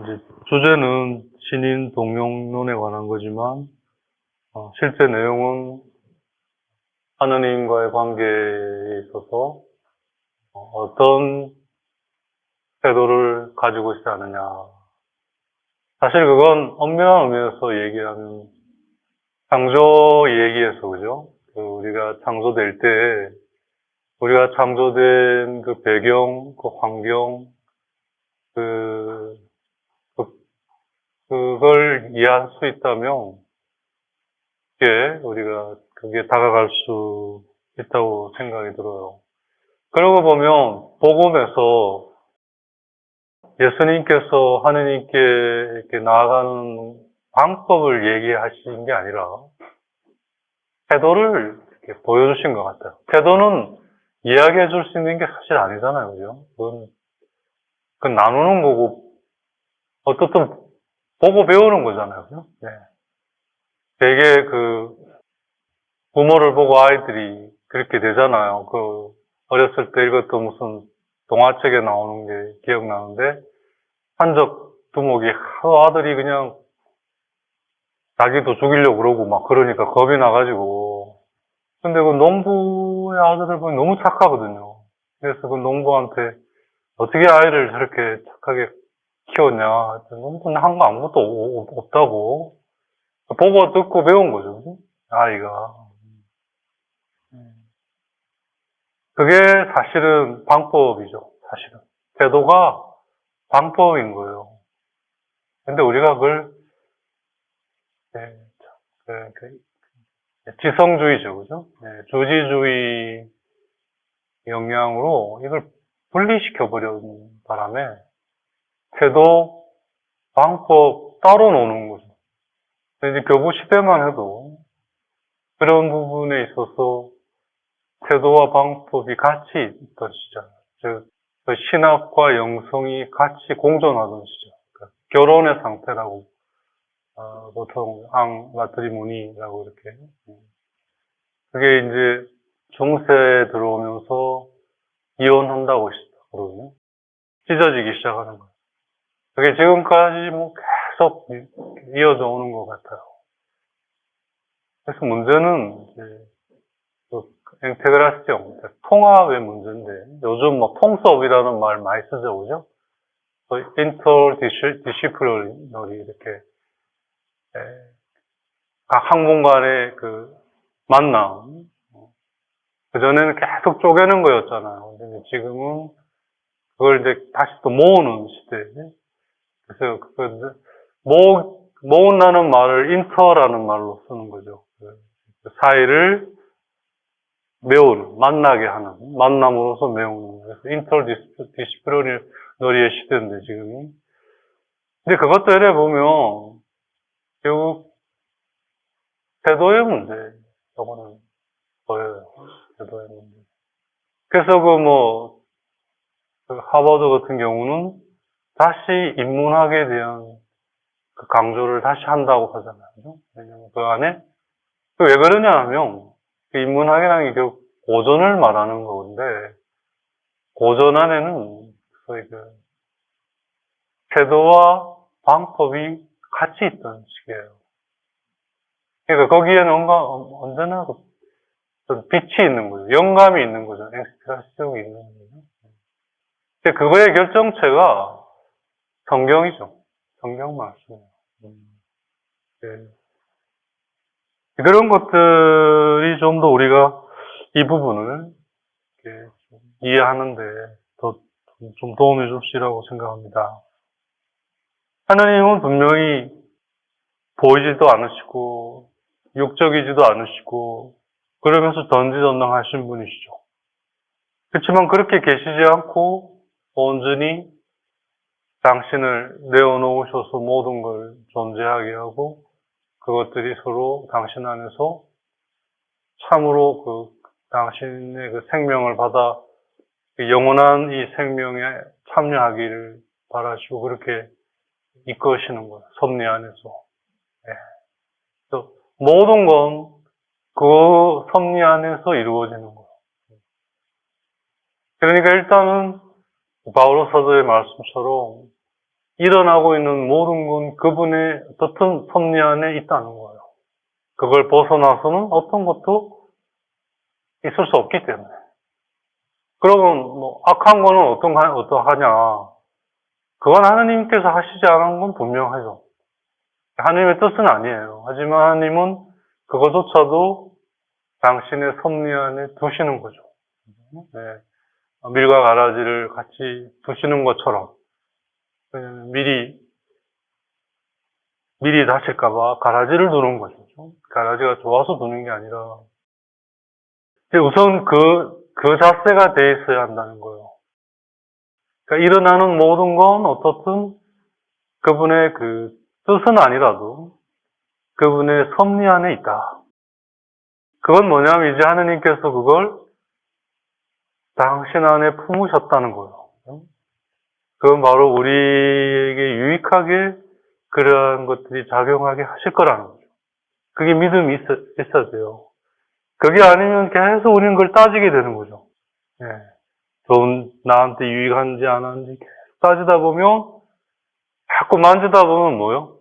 이제 주제는 신인 동용론에 관한 거지만 실제 내용은 하느님과의 관계에 있어서 어떤 태도를 가지고 있어야 하느냐. 사실 그건 엄밀한 의미에서 얘기하면 창조 얘기에서, 그죠? 우리가 창조될 때 우리가 창조된 그 배경, 그 환경, 그걸 이해할 수 있다면 그게 다가갈 수 있다고 생각이 들어요. 그러고 보면 복음에서 예수님께서 하느님께 이렇게 나아가는 방법을 얘기하신 게 아니라 태도를 이렇게 보여주신 것 같아요. 태도는 이야기해 줄 수 있는 게 사실 아니잖아요. 그죠? 그건 나누는 거고, 어떻든 보고 배우는 거잖아요. 그죠? 네. 되게 부모를 보고 아이들이 그렇게 되잖아요. 어렸을 때 읽었던 무슨 동화책에 나오는 게 기억나는데, 한적 두목이 하도 아들이 그냥 자기도 죽이려고 그러고 막 그러니까 겁이 나가지고. 근데 그 농부의 아들을 보면 너무 착하거든요. 그래서 그 농부한테 어떻게 아이를 저렇게 착하게 키웠냐. 농부는 한 거 아무것도 없다고. 보고 듣고 배운 거죠. 아이가. 그게 사실은 방법이죠. 사실은. 태도가 방법인 거예요. 근데 우리가 그걸, 네, 지성주의죠. 그죠? 네, 주지주의 영향으로 이걸 분리시켜버리는 바람에 태도, 방법 따로 노는 거죠. 근데 이제 교부 시대만 해도 그런 부분에 있어서 태도와 방법이 같이 있던 시절. 즉, 신학과 영성이 같이 공존하던 시절. 결혼의 상태라고, 보통, 마트리모니라고 이렇게. 그게 이제 중세에 들어오면서 이혼한다고 그러거든요. 찢어지기 시작하는 거예요. 그게 지금까지 뭐 계속 이어져 오는 것 같아요. 그래서 문제는 이제 인테그라시옹, 통합의 문제인데, 요즘 뭐 통섭이라는 말 많이 쓰죠, 그죠? 인터디시플리너리 이렇게 각 학문 간의 만남. 그전에는 계속 쪼개는 거였잖아요. 근데 지금은 그걸 이제 다시 또 모으는 시대. 그래서 모은다는 말을 인터라는 말로 쓰는 거죠. 그 사이를 메우는, 만나게 하는, 만남으로서 메우는. 그래서 인터디시플리너리의 시대인데, 지금이. 근데 그것도 이래 보면, 결국, 태도의 문제, 저거는 보여요. 태도의 문제. 그래서 하버드 같은 경우는 다시 인문학에 대한 강조를 다시 한다고 하잖아요. 왜냐면 그 안에, 왜 그러냐 하면, 인문학이라는 게 결국 고전을 말하는 건데, 고전 안에는 소위 태도와 방법이 같이 있던 시기예요. 그러니까 거기에는 언제나 빛이 있는 거죠. 영감이 있는 거죠. 엑스트라시움이 있는 거죠. 근데 그거의 결정체가 성경이죠. 성경 말씀이에요. 네. 그런 것들이 좀 더 우리가 이 부분을 이해하는데 더 좀 도움이 줍시라고 생각합니다. 하나님은 분명히 보이지도 않으시고 육적이지도 않으시고 그러면서 전지전능하신 분이시죠. 그렇지만 그렇게 계시지 않고 온전히 당신을 내어놓으셔서 모든 걸 존재하게 하고 그것들이 서로 당신 안에서 참으로 당신의 생명을 받아 영원한 이 생명에 참여하기를 바라시고 그렇게 이끄시는 거예요. 섭리 안에서. 네. 그래서 모든 건 그 섭리 안에서 이루어지는 거예요. 그러니까 일단은 바울로 사도의 말씀처럼 일어나고 있는 모든 건 그분의 어떤 섭리 안에 있다는 거예요. 그걸 벗어나서는 어떤 것도 있을 수 없기 때문에. 그러면 뭐 악한 거는 어떠하냐? 그건 하나님께서 하시지 않은 건 분명하죠. 하나님의 뜻은 아니에요. 하지만 하나님은 그것조차도 당신의 섭리 안에 두시는 거죠. 네. 밀과 가라지를 같이 두시는 것처럼 미리 다칠까봐 가라지를 두는 거죠. 가라지가 좋아서 두는 게 아니라 우선 그 자세가 돼 있어야 한다는 거예요. 그러니까 일어나는 모든 건 어떻든 그분의 그 뜻은 아니라도 그분의 섭리 안에 있다. 그건 뭐냐면 이제 하느님께서 그걸 당신 안에 품으셨다는 거예요. 그건 바로 우리에게 유익하게 그러한 것들이 작용하게 하실 거라는 거죠. 그게 믿음이 있어야 돼요. 그게 아니면 계속 우리는 그걸 따지게 되는 거죠. 예. 나한테 유익한지 안 하는지 계속 따지다 보면 자꾸 만지다 보면 뭐요?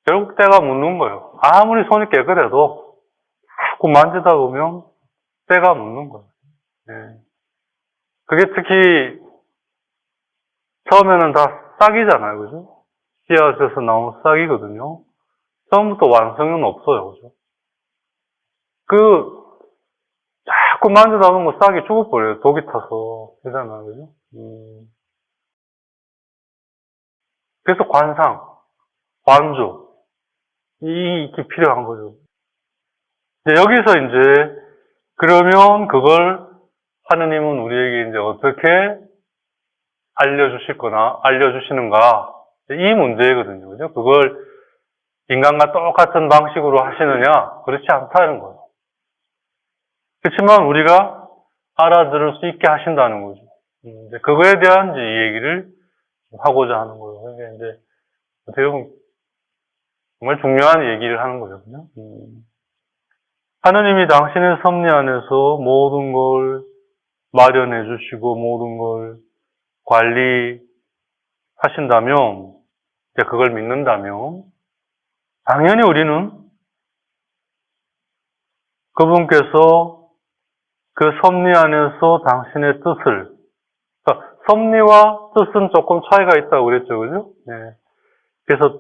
결국 때가 묻는 거예요. 아무리 손이 깨끗해도 자꾸 만지다 보면 때가 묻는 거예요. 예. 그게 특히 처음에는 다 싹이잖아요. 그죠? 씨앗에서 나온 싹이거든요. 처음부터 완성은 없어요. 그죠? 자꾸 만지다 보면 싹이 죽어버려요. 독이 타서. 그잖아요. 그죠? 그래서 관조. 이게 필요한 거죠. 여기서 이제, 그러면 그걸 하느님은 우리에게 이제 어떻게 알려주시는가. 이 문제거든요. 그죠? 그걸 인간과 똑같은 방식으로 하시느냐? 그렇지 않다는 거예요. 그렇지만 우리가 알아들을 수 있게 하신다는 거죠. 이제 그거에 대한 이제 이 얘기를 하고자 하는 거예요. 그러니까 이제 어떻게 보면 정말 중요한 얘기를 하는 거거든요. 하느님이 당신의 섭리 안에서 모든 걸 마련해 주시고 모든 걸 관리하신다면, 이제 그걸 믿는다면, 당연히 우리는 그분께서 그 섭리 안에서 당신의 뜻을, 그러니까 섭리와 뜻은 조금 차이가 있다고 그랬죠, 그죠? 네. 그래서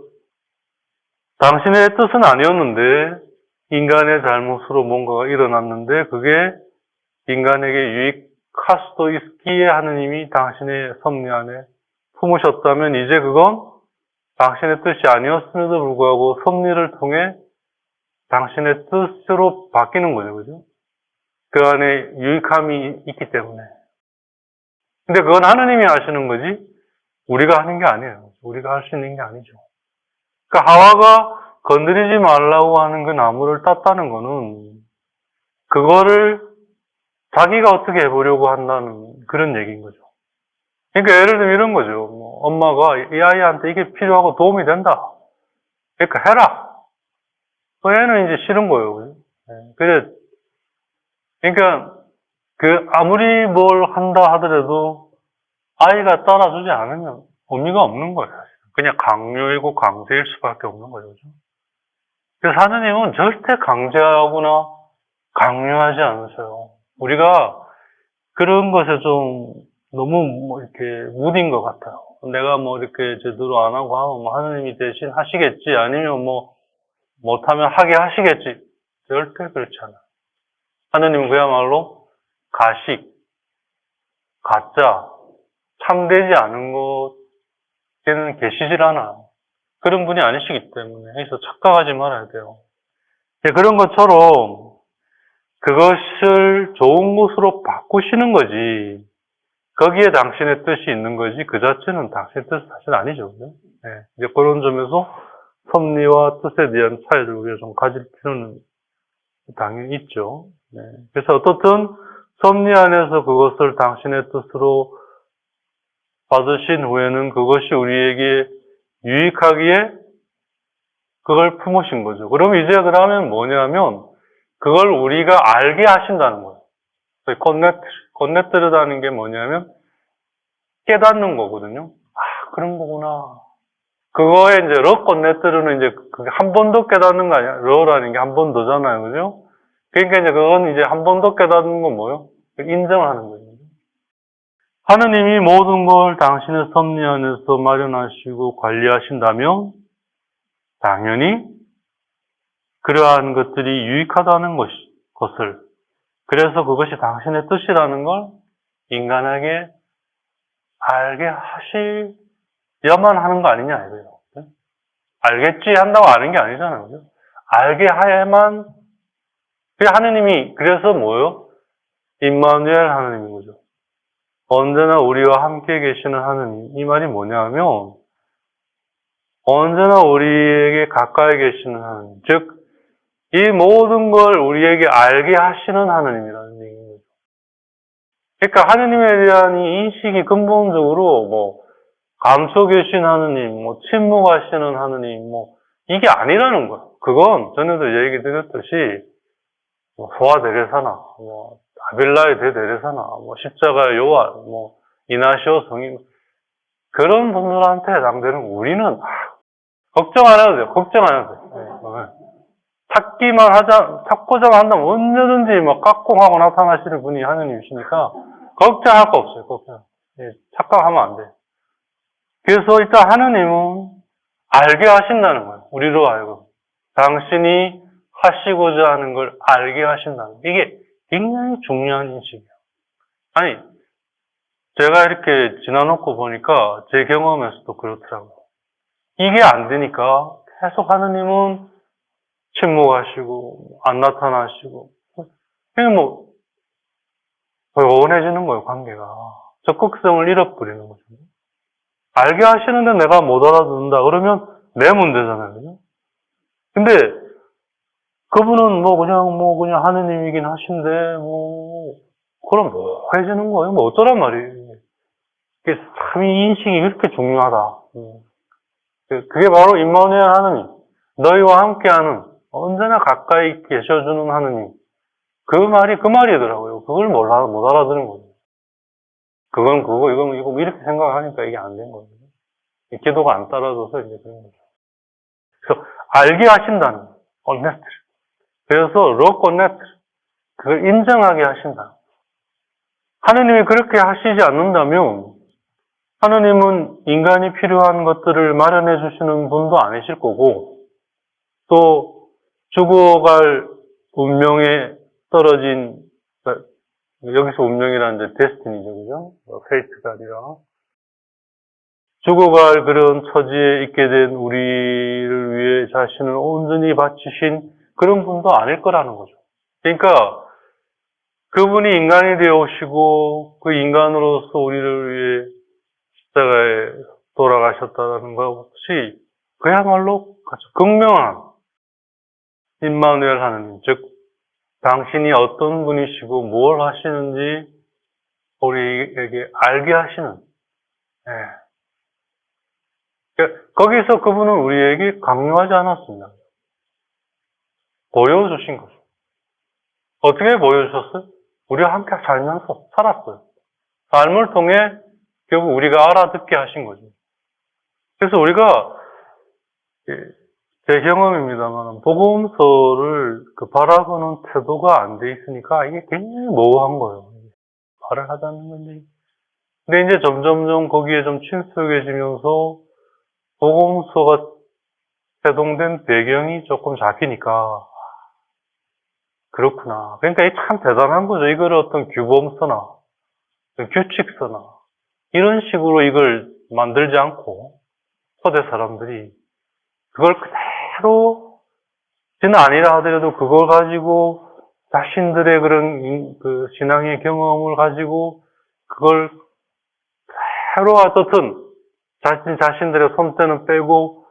당신의 뜻은 아니었는데 인간의 잘못으로 뭔가가 일어났는데 그게 인간에게 유익할 수도 있기에 하느님이 당신의 섭리 안에 품으셨다면 이제 그건 당신의 뜻이 아니었음에도 불구하고 섭리를 통해 당신의 뜻으로 바뀌는 거죠. 그죠? 그 안에 유익함이 있기 때문에. 근데 그건 하느님이 하시는 거지 우리가 하는 게 아니에요. 우리가 할 수 있는 게 아니죠. 그러니까 하와가 건드리지 말라고 하는 그 나무를 땄다는 거는 그거를 자기가 어떻게 해보려고 한다는 그런 얘기인 거죠. 그러니까 예를 들면 이런 거죠. 뭐 엄마가 이 아이한테 이게 필요하고 도움이 된다. 그러니까 해라. 그 애는 이제 싫은 거예요. 그러니까 아무리 뭘 한다 하더라도 아이가 따라주지 않으면 의미가 없는 거예요. 그냥 강요이고 강제일 수밖에 없는 거죠. 그죠? 그래서 하느님은 절대 강제하거나 강요하지 않으세요. 우리가 그런 것에 좀 너무 이렇게 무딘 것 같아요. 내가 이렇게 제대로 안 하고 하면 하느님이 대신 하시겠지, 아니면 못하면 하게 하시겠지. 절대 그렇지 않아요. 하느님은 그야말로 가짜, 참되지 않은 것에는 계시질 않아요. 그런 분이 아니시기 때문에 여기서 착각하지 말아야 돼요. 그런 것처럼 그것을 좋은 것으로 바꾸시는 거지, 거기에 당신의 뜻이 있는 거지 그 자체는 당신의 뜻이 사실 아니죠. 이제 그런 점에서 섭리와 뜻에 대한 차이를 우리가 좀 가질 필요는 당연히 있죠. 그래서 어떻든 섭리 안에서 그것을 당신의 뜻으로 받으신 후에는 그것이 우리에게 유익하기에 그걸 품으신 거죠. 그럼 이제 그러면 뭐냐면 그걸 우리가 알게 하신다는 거예요. 건네뜨르다는 게 뭐냐면 깨닫는 거거든요. 그런 거구나. 그거에 이제 러꽃네트르는 이제 그게 한 번 더 깨닫는 거 아니야? 러라는 게 한 번 더잖아요. 그죠? 그러니까 이제 그건 이제 한 번 더 깨닫는 건 뭐예요? 인정하는 거예요. 하느님이 모든 걸 당신의 섭리 안에서 마련하시고 관리하신다면 당연히 그러한 것들이 유익하다는 것을, 그래서 그것이 당신의 뜻이라는 걸 인간에게 알게 하셔야만 하는 거 아니냐 이거예요. 알겠지 한다고 아는 게 아니잖아요. 그죠? 알게 해야만, 하느님이 그래서 뭐예요? 임마누엘 하느님인 거죠. 언제나 우리와 함께 계시는 하느님. 이 말이 뭐냐면 언제나 우리에게 가까이 계시는 하느님. 즉, 이 모든 걸 우리에게 알게 하시는 하느님이라는 얘기인 거죠. 그러니까 하느님에 대한 이 인식이 근본적으로 뭐 감춰 계신 하느님, 뭐 침묵하시는 하느님, 뭐 이게 아니라는 거예요. 그건 전에도 얘기 드렸듯이 뭐 소아 대레사나, 뭐 아빌라의 대대레사나, 뭐 십자가의 요한, 뭐 이나시오 성인, 그런 분들한테 해당되는 우리는 걱정 안 해도 돼요. 걱정 안 해도 돼요. 찾고자 한다면 언제든지 막 깍공하고 나타나시는 분이 하느님이시니까 걱정할 거 없어요. 착각하면 안 돼요. 그래서 일단 하느님은 알게 하신다는 거예요. 우리로 알고. 당신이 하시고자 하는 걸 알게 하신다는 거예요. 이게 굉장히 중요한 인식이에요. 아니, 제가 이렇게 지나놓고 보니까 제 경험에서도 그렇더라고요. 이게 안 되니까 계속 하느님은 침묵하시고 안 나타나시고 그냥 뭐 원해지는 거예요. 관계가 적극성을 잃어버리는 거죠. 알게 하시는데 내가 못 알아듣는다 그러면 내 문제잖아요. 그죠? 근데 그분은 뭐 그냥 하느님이긴 하신데 뭐 그럼 뭐 해지는 거예요. 뭐 어쩌란 말이에요. 이게 참 이 인식이 그렇게 중요하다. 그게 바로 임마누엘 하느님, 너희와 함께하는 언제나 가까이 계셔주는 하느님. 그 말이더라고요. 그걸 못 알아듣는 거예요. 그건 그거, 이건 이거 이렇게 생각하니까 이게 안 된 거예요. 기도가 안 따라줘서 이제 그런 거죠. 그래서 알게 하신다는 거예요. 언네트. 그래서 럭언네트. 그걸 인정하게 하신다. 하느님이 그렇게 하시지 않는다면 하느님은 인간이 필요한 것들을 마련해 주시는 분도 아니실 거고 또 죽어갈 운명에 떨어진, 여기서 운명이라는 이제 데스티니죠, 그죠? 페이트가 아니라 죽어갈 그런 처지에 있게 된 우리를 위해 자신을 온전히 바치신 그런 분도 아닐 거라는 거죠. 그러니까 그분이 인간이 되어 오시고 그 인간으로서 우리를 위해 십자가에 돌아가셨다는 것이 그야말로 아주 극명한 임마누엘 하느님, 즉 당신이 어떤 분이시고 뭘 하시는지 우리에게 알게 하시는, 거기서 그분은 우리에게 강요하지 않았습니다. 보여주신 거죠. 어떻게 보여주셨어요? 우리와 함께 살면서 살았어요. 삶을 통해 결국 우리가 알아듣게 하신 거죠. 그래서 우리가 제 경험입니다만 복음서를 바라보는 태도가 안 돼 있으니까 이게 굉장히 모호한 거예요. 말을 하자는 건데. 근데 이제 점점점 거기에 좀 친숙해지면서 복음서가 태동된 배경이 조금 잡히니까 그렇구나. 그러니까 이게 참 대단한 거죠. 이걸 어떤 규범서나 규칙서나 이런 식으로 이걸 만들지 않고 초대 사람들이 그걸 그대로 지는 아니라 하더라도 그걸 가지고 자신들의 그런 그 신앙의 경험을 가지고 그걸 그대로 어떻든 자신들의 손때는 빼고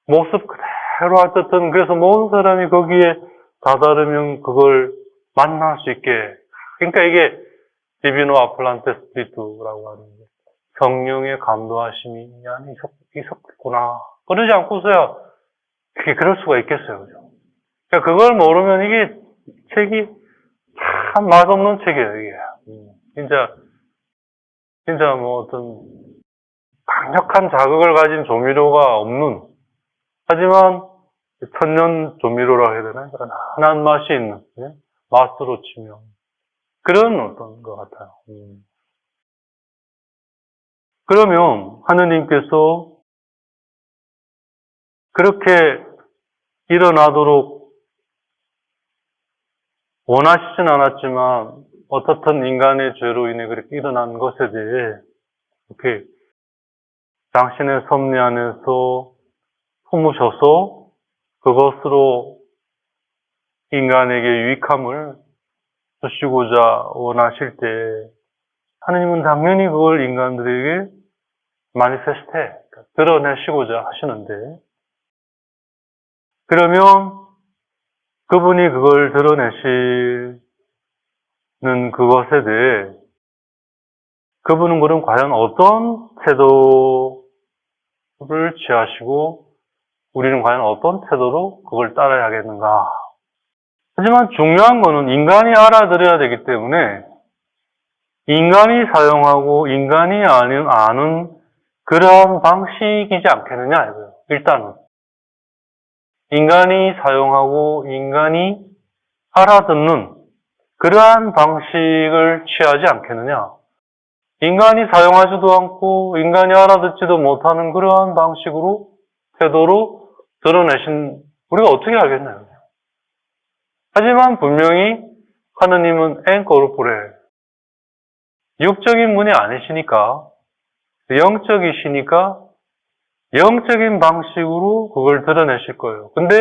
모습 그대로 어떻든 그래서 모든 사람이 거기에 다다르면 그걸 만날 수 있게. 그러니까 이게 디비노 아플란테 스피리투라고 하는 게 성령의 감도하심이 이 안에 있었구나. 그러지 않고서야 그게 그럴 수가 있겠어요. 그죠? 그러니까 그걸 모르면 이게 책이 참 맛없는 책이에요, 이게. 진짜 뭐 어떤 강력한 자극을 가진 조미료가 없는, 하지만 천연 조미료라고 해야 되나? 연한 맛이 있는, 예? 맛으로 치면 그런 어떤 것 같아요. 그러면 하느님께서 그렇게 일어나도록 원하시진 않았지만 어떻든 인간의 죄로 인해 그렇게 일어난 것에 대해 이렇게 당신의 섭리 안에서 품으셔서 그것으로 인간에게 유익함을 주시고자 원하실 때 하느님은 당연히 그걸 인간들에게 마니페스테, 드러내시고자 하시는데, 그러면 그분이 그걸 드러내시는 그것에 대해 그분은 그럼 과연 어떤 태도를 취하시고 우리는 과연 어떤 태도로 그걸 따라야겠는가? 하지만 중요한 거는 인간이 알아들어야 되기 때문에 인간이 사용하고 인간이 아는 그러한 방식이지 않겠느냐 이거예요. 일단은 인간이 사용하고 인간이 알아듣는 그러한 방식을 취하지 않겠느냐. 인간이 사용하지도 않고 인간이 알아듣지도 못하는 그러한 방식으로 태도로 드러내신 우리가 어떻게 알겠나요? 하지만 분명히 하느님은 엔코르포레 육적인 분이 아니시니까 영적이시니까 영적인 방식으로 그걸 드러내실 거예요. 근데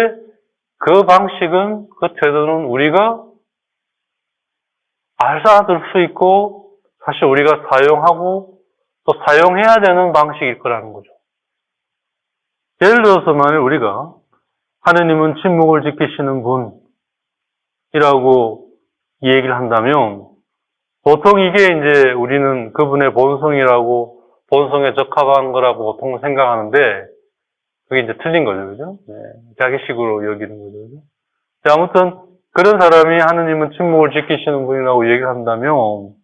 그 방식은, 그 태도는 우리가 알아들 수 있고 사실 우리가 사용하고 또 사용해야 되는 방식일 거라는 거죠. 예를 들어서 만일 우리가 하느님은 침묵을 지키시는 분이라고 얘기를 한다면 보통 이게 이제 우리는 그분의 본성이라고 본성에 적합한 거라고 보통 생각하는데 그게 이제 틀린 거죠. 그죠? 네, 자기식으로 여기는 거죠. 그죠? 자, 아무튼 그런 사람이 하느님은 침묵을 지키시는 분이라고 얘기를 한다면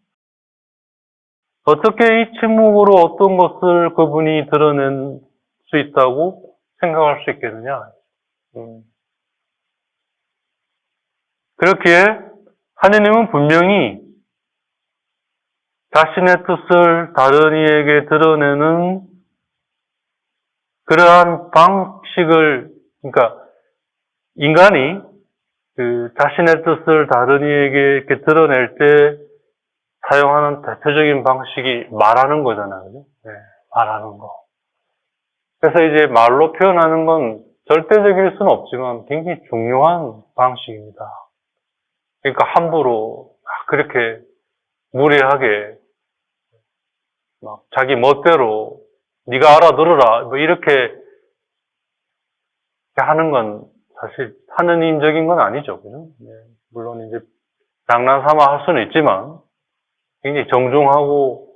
어떻게 이 침묵으로 어떤 것을 그분이 드러낼 수 있다고 생각할 수 있겠느냐? 그렇기에 하느님은 분명히 자신의 뜻을 다른 이에게 드러내는 그러한 방식을, 그러니까 인간이 그 자신의 뜻을 다른 이에게 이렇게 드러낼 때 사용하는 대표적인 방식이 말하는 거잖아요. 그죠? 네, 말하는 거. 그래서 이제 말로 표현하는 건 절대적일 수는 없지만 굉장히 중요한 방식입니다. 그러니까 함부로 그렇게 무례하게 막 자기 멋대로 네가 알아들어라 뭐 이렇게 하는 건 사실 하느님적인 건 아니죠. 그죠? 네, 물론 이제 장난삼아 할 수는 있지만 굉장히 정중하고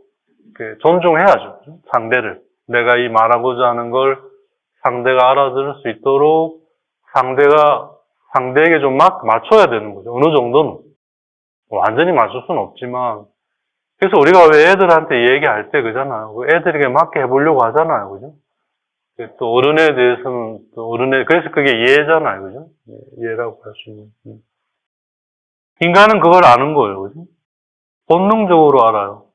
존중해야죠. 상대를. 내가 이 말하고자 하는 걸 상대가 알아들을 수 있도록 상대에게 좀 맞춰야 되는 거죠. 어느 정도는. 완전히 맞출 수는 없지만. 그래서 우리가 왜 애들한테 얘기할 때 그러잖아요. 애들에게 맞게 해보려고 하잖아요. 그죠? 또 어른에 대해서는 그래서 그게 예잖아요. 그죠? 예라고 할 수 있는. 인간은 그걸 아는 거예요. 그죠? 본능적으로 알아요.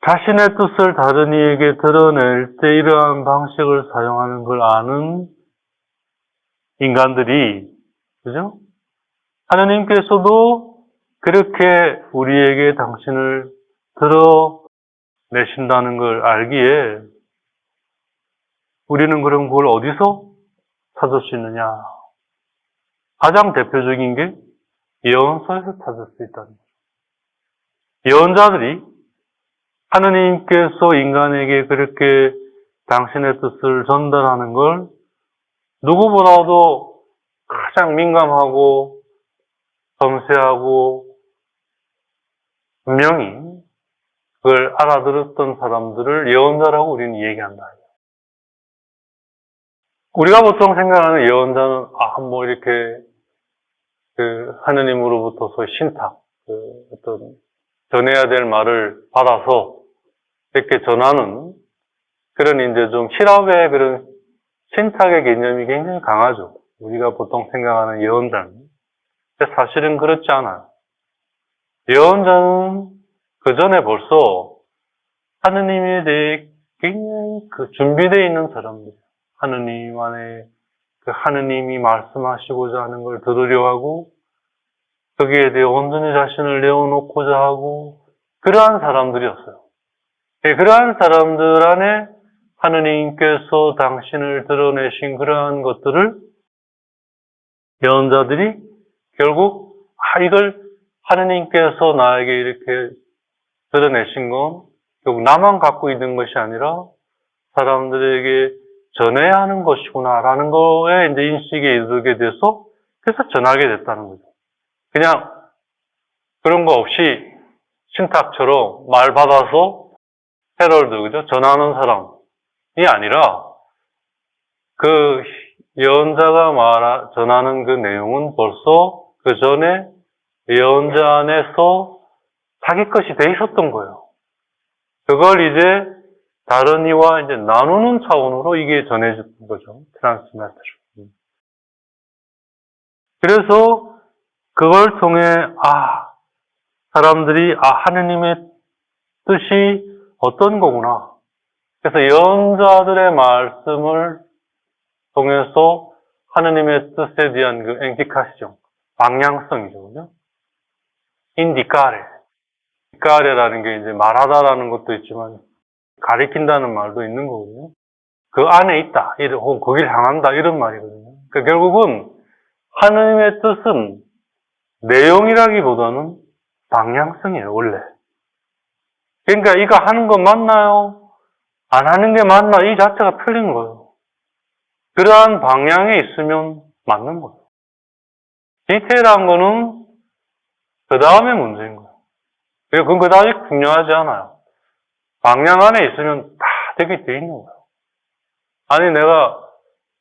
자신의 뜻을 다른 이에게 드러낼 때 이러한 방식을 사용하는 걸 아는 인간들이, 그죠? 하느님께서도 그렇게 우리에게 당신을 드러내신다는 걸 알기에 우리는 그럼 그걸 어디서 찾을 수 있느냐? 가장 대표적인 게 예언서에서 찾을 수 있다는 거죠. 예언자들이 하느님께서 인간에게 그렇게 당신의 뜻을 전달하는 걸 누구보다도 가장 민감하고 섬세하고 분명히 그걸 알아들었던 사람들을 예언자라고 우리는 얘기한다. 우리가 보통 생각하는 예언자는 뭐 이렇게 하느님으로부터 소위 신탁, 어떤 전해야 될 말을 받아서 이렇게 전하는 그런 이제 좀 힐업의 그런 신탁의 개념이 굉장히 강하죠. 우리가 보통 생각하는 예언자는. 근데 사실은 그렇지 않아요. 예언자는 그 전에 벌써 하느님에 대해 굉장히 그 준비되어 있는 사람들. 하느님 안에 그 하느님이 말씀하시고자 하는 걸 들으려 하고, 거기에 대해 온전히 자신을 내어놓고자 하고, 그러한 사람들이었어요. 그러한 사람들 안에 하느님께서 당신을 드러내신 그러한 것들을 예언자들이 결국 이걸 하느님께서 나에게 이렇게 드러내신 건 결국 나만 갖고 있는 것이 아니라 사람들에게 전해야 하는 것이구나라는 거에 이제 인식에 이르게 돼서 그래서 전하게 됐다는 거죠. 그냥 그런 거 없이 신탁처럼 말 받아서 헤럴드, 그죠? 전하는 사람이 아니라 그 예언자가 전하는 그 내용은 벌써 그 전에 예언자 안에서 자기 것이 돼 있었던 거예요. 그걸 이제 다른 이와 이제 나누는 차원으로 이게 전해진 거죠. 트랜스미터. 그래서 그걸 통해 사람들이 하느님의 뜻이 어떤 거구나. 그래서 예언자들의 말씀을 통해서 하느님의 뜻에 대한 그 엔티카시죠. 방향성이죠. 그죠? 인디카레. 디카레라는 게 이제 말하다라는 것도 있지만 가리킨다는 말도 있는 거거든요. 그 안에 있다. 혹은 거길 향한다. 이런 말이거든요. 그러니까 결국은 하느님의 뜻은 내용이라기보다는 방향성이에요. 원래. 그러니까 이거 하는 거 맞나요? 안 하는 게 맞나? 이 자체가 틀린 거예요. 그러한 방향에 있으면 맞는 거예요. 디테일한 거는 그 다음에 문제인 거예요. 그건 그다지 중요하지 않아요. 방향 안에 있으면 다 되게 돼 있는 거예요. 아니, 내가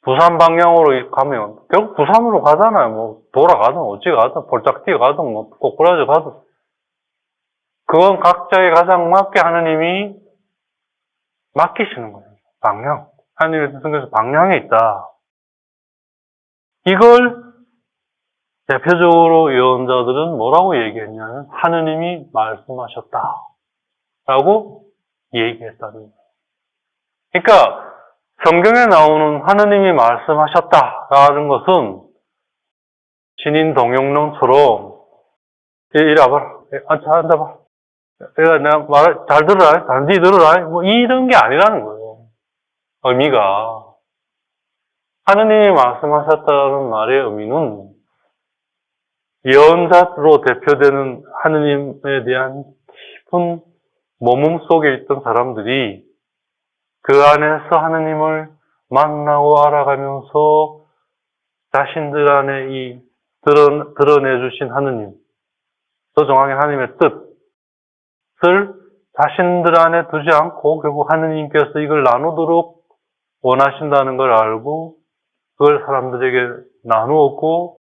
부산 방향으로 가면 결국 부산으로 가잖아요. 뭐 돌아가든 어찌 가든 볼짝 뛰어가든 뭐 꼬꾸라져 가든 그건 각자의 가장 맞게 하느님이 맡기시는 거예요. 방향. 하느님의 뜻은 방향에 있다. 이걸 대표적으로 예언자들은 뭐라고 얘기했냐면 하느님이 말씀하셨다 라고 얘기했다는 거예요. 그러니까 성경에 나오는 하느님이 말씀하셨다라는 것은 신인 동용론처럼 이리 와봐라, 앉아봐, 내가 말 잘 들어라, 단지 들어라, 뭐 이런 게 아니라는 거예요. 의미가 하느님이 말씀하셨다는 말의 의미는 예언자로 대표되는 하느님에 대한 깊은 몸음 속에 있던 사람들이 그 안에서 하느님을 만나고 알아가면서 자신들 안에 이 드러내주신 하느님, 더 정확히 하느님의 뜻을 자신들 안에 두지 않고 결국 하느님께서 이걸 나누도록 원하신다는 걸 알고 그걸 사람들에게 나누었고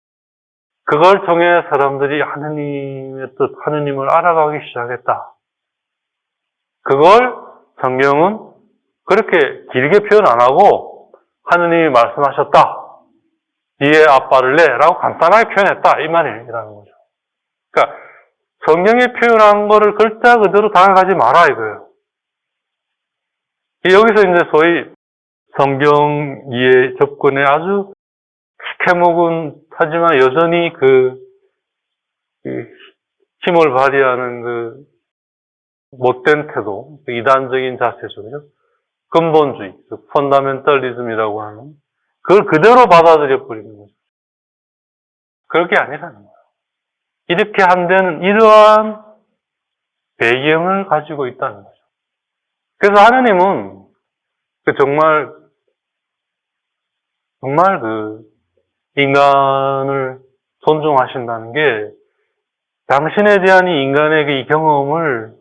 그걸 통해 사람들이 하느님의 뜻, 하느님을 알아가기 시작했다. 그걸 성경은 그렇게 길게 표현 안 하고 하느님이 말씀하셨다. 이에 아빠를 내라고 간단하게 표현했다. 이 말이라는 거죠. 그러니까 성경에 표현한 거를 글자 그대로 다가가지 마라 이거예요. 여기서 이제 소위 성경 이해 접근에 아주 캐먹은 하지만 여전히 그 힘을 발휘하는 그 못된 태도, 이단적인 자세죠. 그죠? 근본주의, 펀다멘탈리즘이라고 하는 그걸 그대로 받아들여 버리는 거죠. 그럴 게 아니라는 거예요. 이렇게 한다는 이러한 배경을 가지고 있다는 거죠. 그래서 하느님은 정말 그 인간을 존중하신다는 게 당신에 대한 이 인간의 이 경험을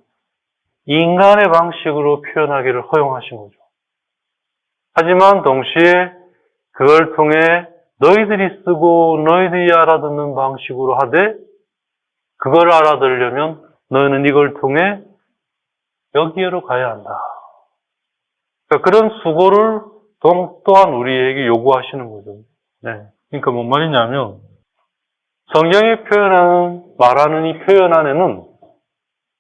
인간의 방식으로 표현하기를 허용하신 거죠. 하지만 동시에 그걸 통해 너희들이 쓰고 너희들이 알아듣는 방식으로 하되 그걸 알아들으려면 너희는 이걸 통해 여기로 가야 한다. 그러니까 그런 수고를 또한 우리에게 요구하시는 거죠. 네. 그러니까 뭔 말이냐면, 성경이 말하는 이 표현 안에는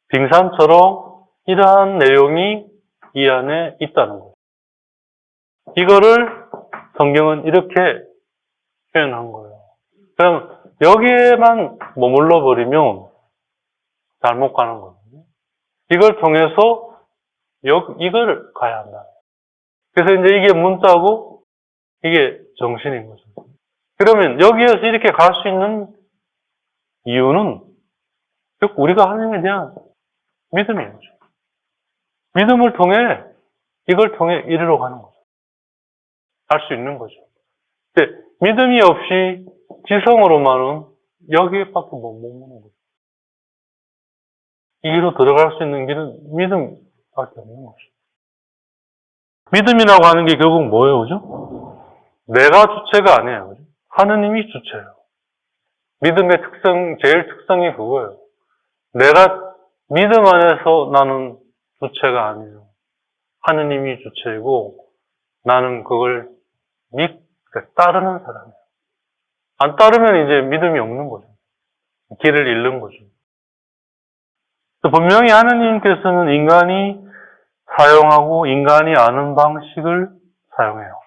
빙산처럼 이러한 내용이 이 안에 있다는 거예요. 이거를 성경은 이렇게 표현한 거예요. 그럼 여기에만 머물러 버리면 잘못 가는 거거든요. 이걸 통해서 이걸 가야 한다. 그래서 이제 이게 문자고 이게 정신인 거죠. 그러면 여기에서 이렇게 갈 수 있는 이유는 즉 우리가 하나님에 대한 믿음이에요. 믿음을 통해 이걸 통해 이리로 가는 거죠. 할 수 있는 거죠. 근데 믿음이 없이 지성으로만은 여기에밖에 못 머무는 거죠. 이 길로 들어갈 수 있는 길은 믿음밖에 없는 거죠. 믿음이라고 하는 게 결국 뭐예요, 그죠? 내가 주체가 아니에요, 그죠? 하느님이 주체예요. 믿음의 제일 특성이 그거예요. 내가 믿음 안에서 나는 주체가 아니에요. 하느님이 주체이고 나는 그걸 따르는 사람이에요. 안 따르면 이제 믿음이 없는 거죠. 길을 잃는 거죠. 분명히 하느님께서는 인간이 사용하고 인간이 아는 방식을 사용해요.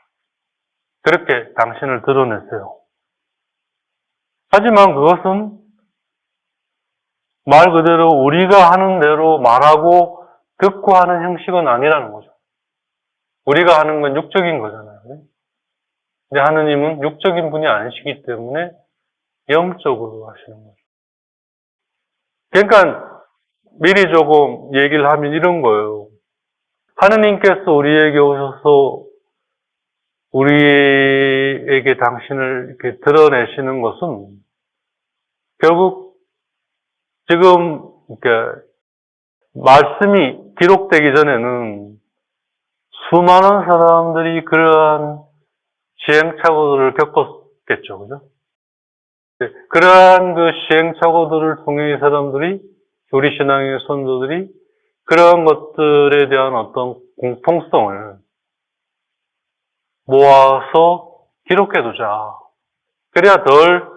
그렇게 당신을 드러냈어요. 하지만 그것은 말 그대로 우리가 하는 대로 말하고 듣고 하는 형식은 아니라는 거죠. 우리가 하는 건 육적인 거잖아요. 근데 하느님은 육적인 분이 아니시기 때문에 영적으로 하시는 거죠. 그러니까 미리 조금 얘기를 하면 이런 거예요. 하느님께서 우리에게 오셔서 우리에게 당신을 이렇게 드러내시는 것은 결국 지금 말씀이 기록되기 전에는 수많은 사람들이 그러한 시행착오들을 겪었겠죠, 그죠? 그러한 그 시행착오들을 통해 이 사람들이, 우리 신앙의 선조들이 그러한 것들에 대한 어떤 공통성을 모아서 기록해두자. 그래야 덜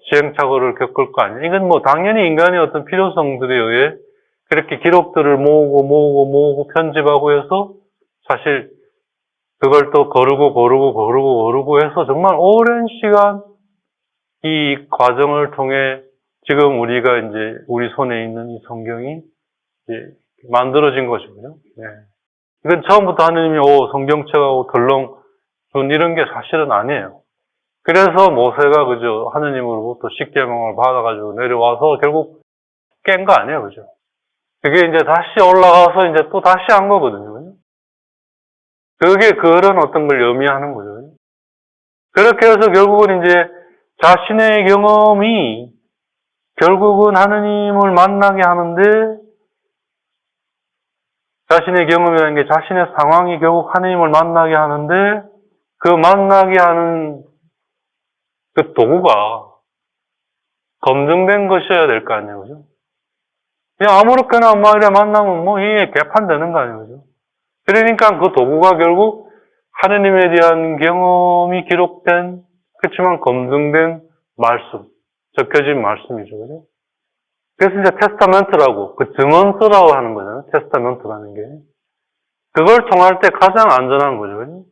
시행착오를 겪을 거 아니에요. 이건 뭐 당연히 인간의 어떤 필요성들에 의해 그렇게 기록들을 모으고 편집하고 해서 사실 그걸 또 거르고 해서 정말 오랜 시간 이 과정을 통해 지금 우리가 이제 우리 손에 있는 이 성경이 이제 만들어진 것이고요. 네. 이건 처음부터 하느님이 성경책하고 덜렁 준 이런 게 사실은 아니에요. 그래서 모세가 그죠 하느님으로부터 십계명을 받아가지고 내려와서 결국 깬 거 아니에요, 그죠? 그게 이제 다시 올라가서 이제 또 다시 한 거거든요. 그죠? 그게 그런 어떤 걸 의미하는 거죠. 그렇게 해서 결국은 이제 자신의 경험이 결국은 하느님을 만나게 하는데 자신의 경험이라는 게 자신의 상황이 결국 하느님을 만나게 하는데 그 만나게 하는 그 도구가 검증된 것이어야 될 거 아니에요, 그죠? 그냥 아무렇게나 이래 만나면 이게 개판되는 거 아니에요, 그죠? 그러니까 그 도구가 결국 하느님에 대한 경험이 기록된, 그렇지만 검증된 말씀, 적혀진 말씀이죠, 그죠? 그래서 이제 테스타멘트라고, 그 증언서라고 하는 거잖아요, 테스타멘트라는 게. 그걸 통할 때 가장 안전한 거죠, 그죠?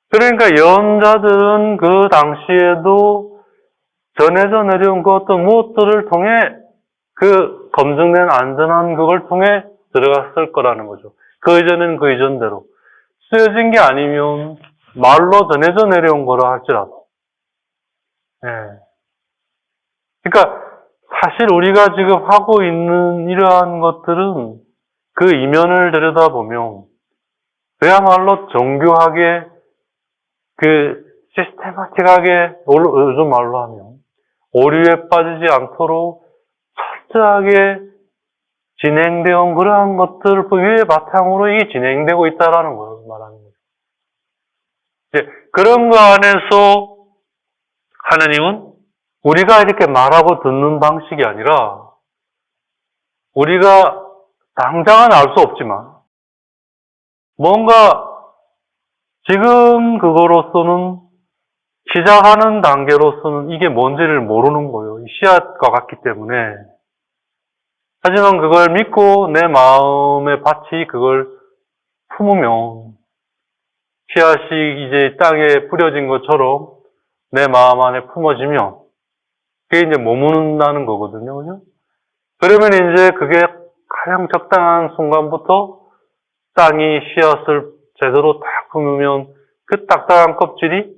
그러니까 예언자들은 그 당시에도 전해져 내려온 그 어떤 무엇들을 통해 그 검증된 안전한 그걸 통해 들어갔을 거라는 거죠. 그 이전은 그 이전대로. 쓰여진 게 아니면 말로 전해져 내려온 거라 할지라도. 예. 그러니까 사실 우리가 지금 하고 있는 이러한 것들은 그 이면을 들여다보면 그야말로 정교하게 시스테마틱하게 요즘 말로 하면 오류에 빠지지 않도록 철저하게 진행되어 온 그러한 것들 위에 바탕으로 이게 진행되고 있다라는 걸 말하는 거죠. 이제 그런 거 안에서 하느님은 우리가 이렇게 말하고 듣는 방식이 아니라 우리가 당장은 알 수 없지만 뭔가 지금 그거로서는 시작하는 단계로서는 이게 뭔지를 모르는 거예요. 씨앗과 같기 때문에. 하지만 그걸 믿고 내 마음의 밭이 그걸 품으면 씨앗이 이제 땅에 뿌려진 것처럼 내 마음 안에 품어지면 그게 이제 머무는다는 거거든요. 그죠? 그러면 이제 그게 가장 적당한 순간부터 땅이 씨앗을 제대로 딱 품으면 그 딱딱한 껍질이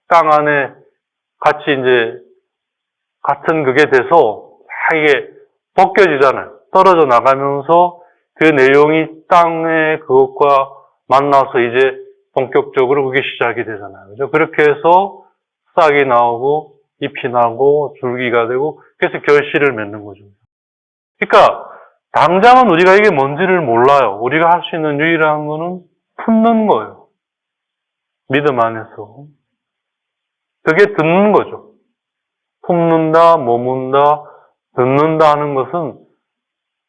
땅 안에 같이 이제 같은 그게 돼서 다 이게 벗겨지잖아요. 떨어져 나가면서 그 내용이 땅의 그것과 만나서 이제 본격적으로 그게 시작이 되잖아요. 그죠? 그렇게 해서 싹이 나오고 잎이 나고 줄기가 되고 그래서 결실을 맺는 거죠. 그러니까 당장은 우리가 이게 뭔지를 몰라요. 우리가 할 수 있는 유일한 거는 품는 거예요. 믿음 안에서. 그게 듣는 거죠. 품는다, 머문다, 듣는다 하는 것은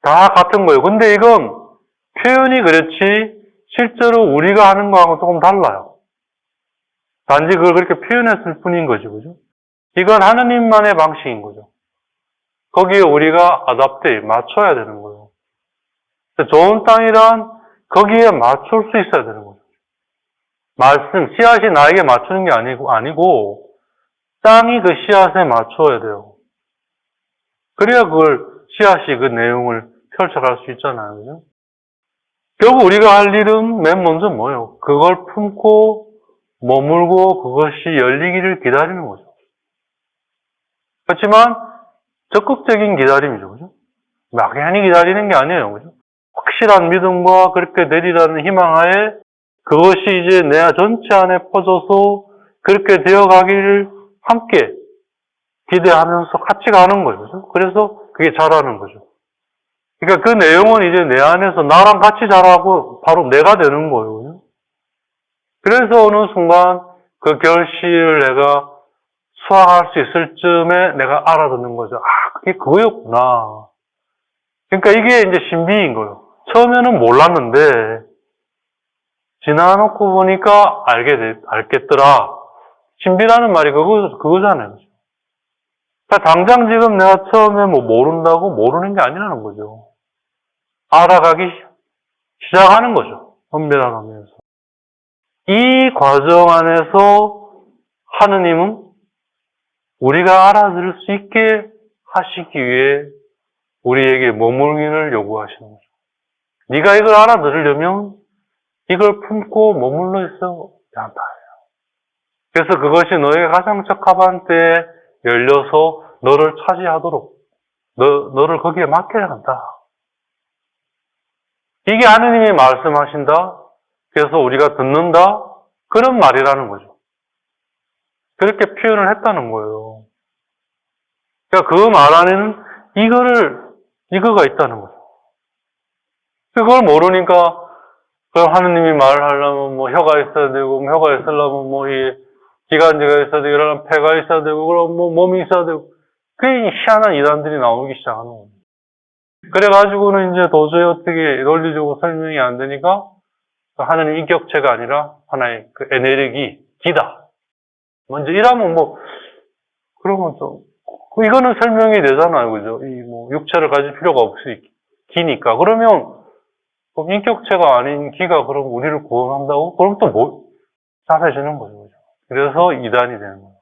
다 같은 거예요. 근데 이건 표현이 그렇지 실제로 우리가 하는 거하고 조금 달라요. 단지 그걸 그렇게 표현했을 뿐인 거죠. 그죠? 이건 하느님만의 방식인 거죠. 거기에 우리가 아답돼 맞춰야 되는 거예요. 좋은 땅이란 거기에 맞출 수 있어야 되는 거죠. 말씀, 씨앗이 나에게 맞추는 게 아니고 땅이 그 씨앗에 맞춰야 돼요. 그래야 그걸 씨앗이 그 내용을 펼쳐갈 수 있잖아요. 그죠? 결국 우리가 할 일은 맨 먼저 뭐예요? 그걸 품고 머물고 그것이 열리기를 기다리는 거죠. 그렇지만 적극적인 기다림이죠. 그죠? 막연히 기다리는 게 아니에요. 그죠? 확실한 믿음과 그렇게 내리라는 희망하에 그것이 이제 내 전체 안에 퍼져서 그렇게 되어가기를 함께 기대하면서 같이 가는 거죠. 그죠? 그래서 그게 자라는 거죠. 그러니까 그 내용은 이제 내 안에서 나랑 같이 자라고 바로 내가 되는 거예요. 그죠? 그래서 어느 순간 그 결실을 내가 수확할 수 있을 쯤에 내가 알아듣는 거죠. 아, 그게 그거였구나. 그러니까 이게 이제 신비인 거예요. 처음에는 몰랐는데, 지나놓고 보니까 알겠더라. 신비라는 말이 그거잖아요. 그러니까 당장 지금 내가 처음에 뭐 모른다고 모르는 게 아니라는 거죠. 알아가기 시작하는 거죠. 분별하면서. 이 과정 안에서 하느님은 우리가 알아들을 수 있게 하시기 위해 우리에게 머물기를 요구하시는 거죠. 네가 이걸 알아들으려면 이걸 품고 머물러 있어야 한다. 그래서 그것이 너에게 가장 적합한 때에 열려서 너를 차지하도록 너를 거기에 맡겨야 한다. 이게 하느님이 말씀하신다. 그래서 우리가 듣는다. 그런 말이라는 거죠. 그렇게 표현을 했다는 거예요. 그러니까 그 말 안에는 이거가 있다는 거죠. 그걸 모르니까 하느님이 말을 하려면 뭐 혀가 있어야 되고, 혀가 있으려면 뭐 이 기관지가 있어야 되고, 이런 폐가 있어야 되고, 그럼 뭐 몸이 있어야 되고, 그게 희한한 이단들이 나오기 시작하는 거예요. 그래가지고는 이제 도저히 어떻게 논리적으로 설명이 안 되니까 하느님 인격체가 아니라 하나의 그 에너지, 기다. 먼저 이러면 뭐, 그러면 좀, 이거는 설명이 되잖아요. 그죠? 이 뭐 육체를 가질 필요가 없이 기니까. 그러면 인격체가 아닌 기가 그럼 우리를 구원한다고? 그럼 또 뭐, 답해지는 거죠. 그죠? 그래서 이단이 되는 거예요.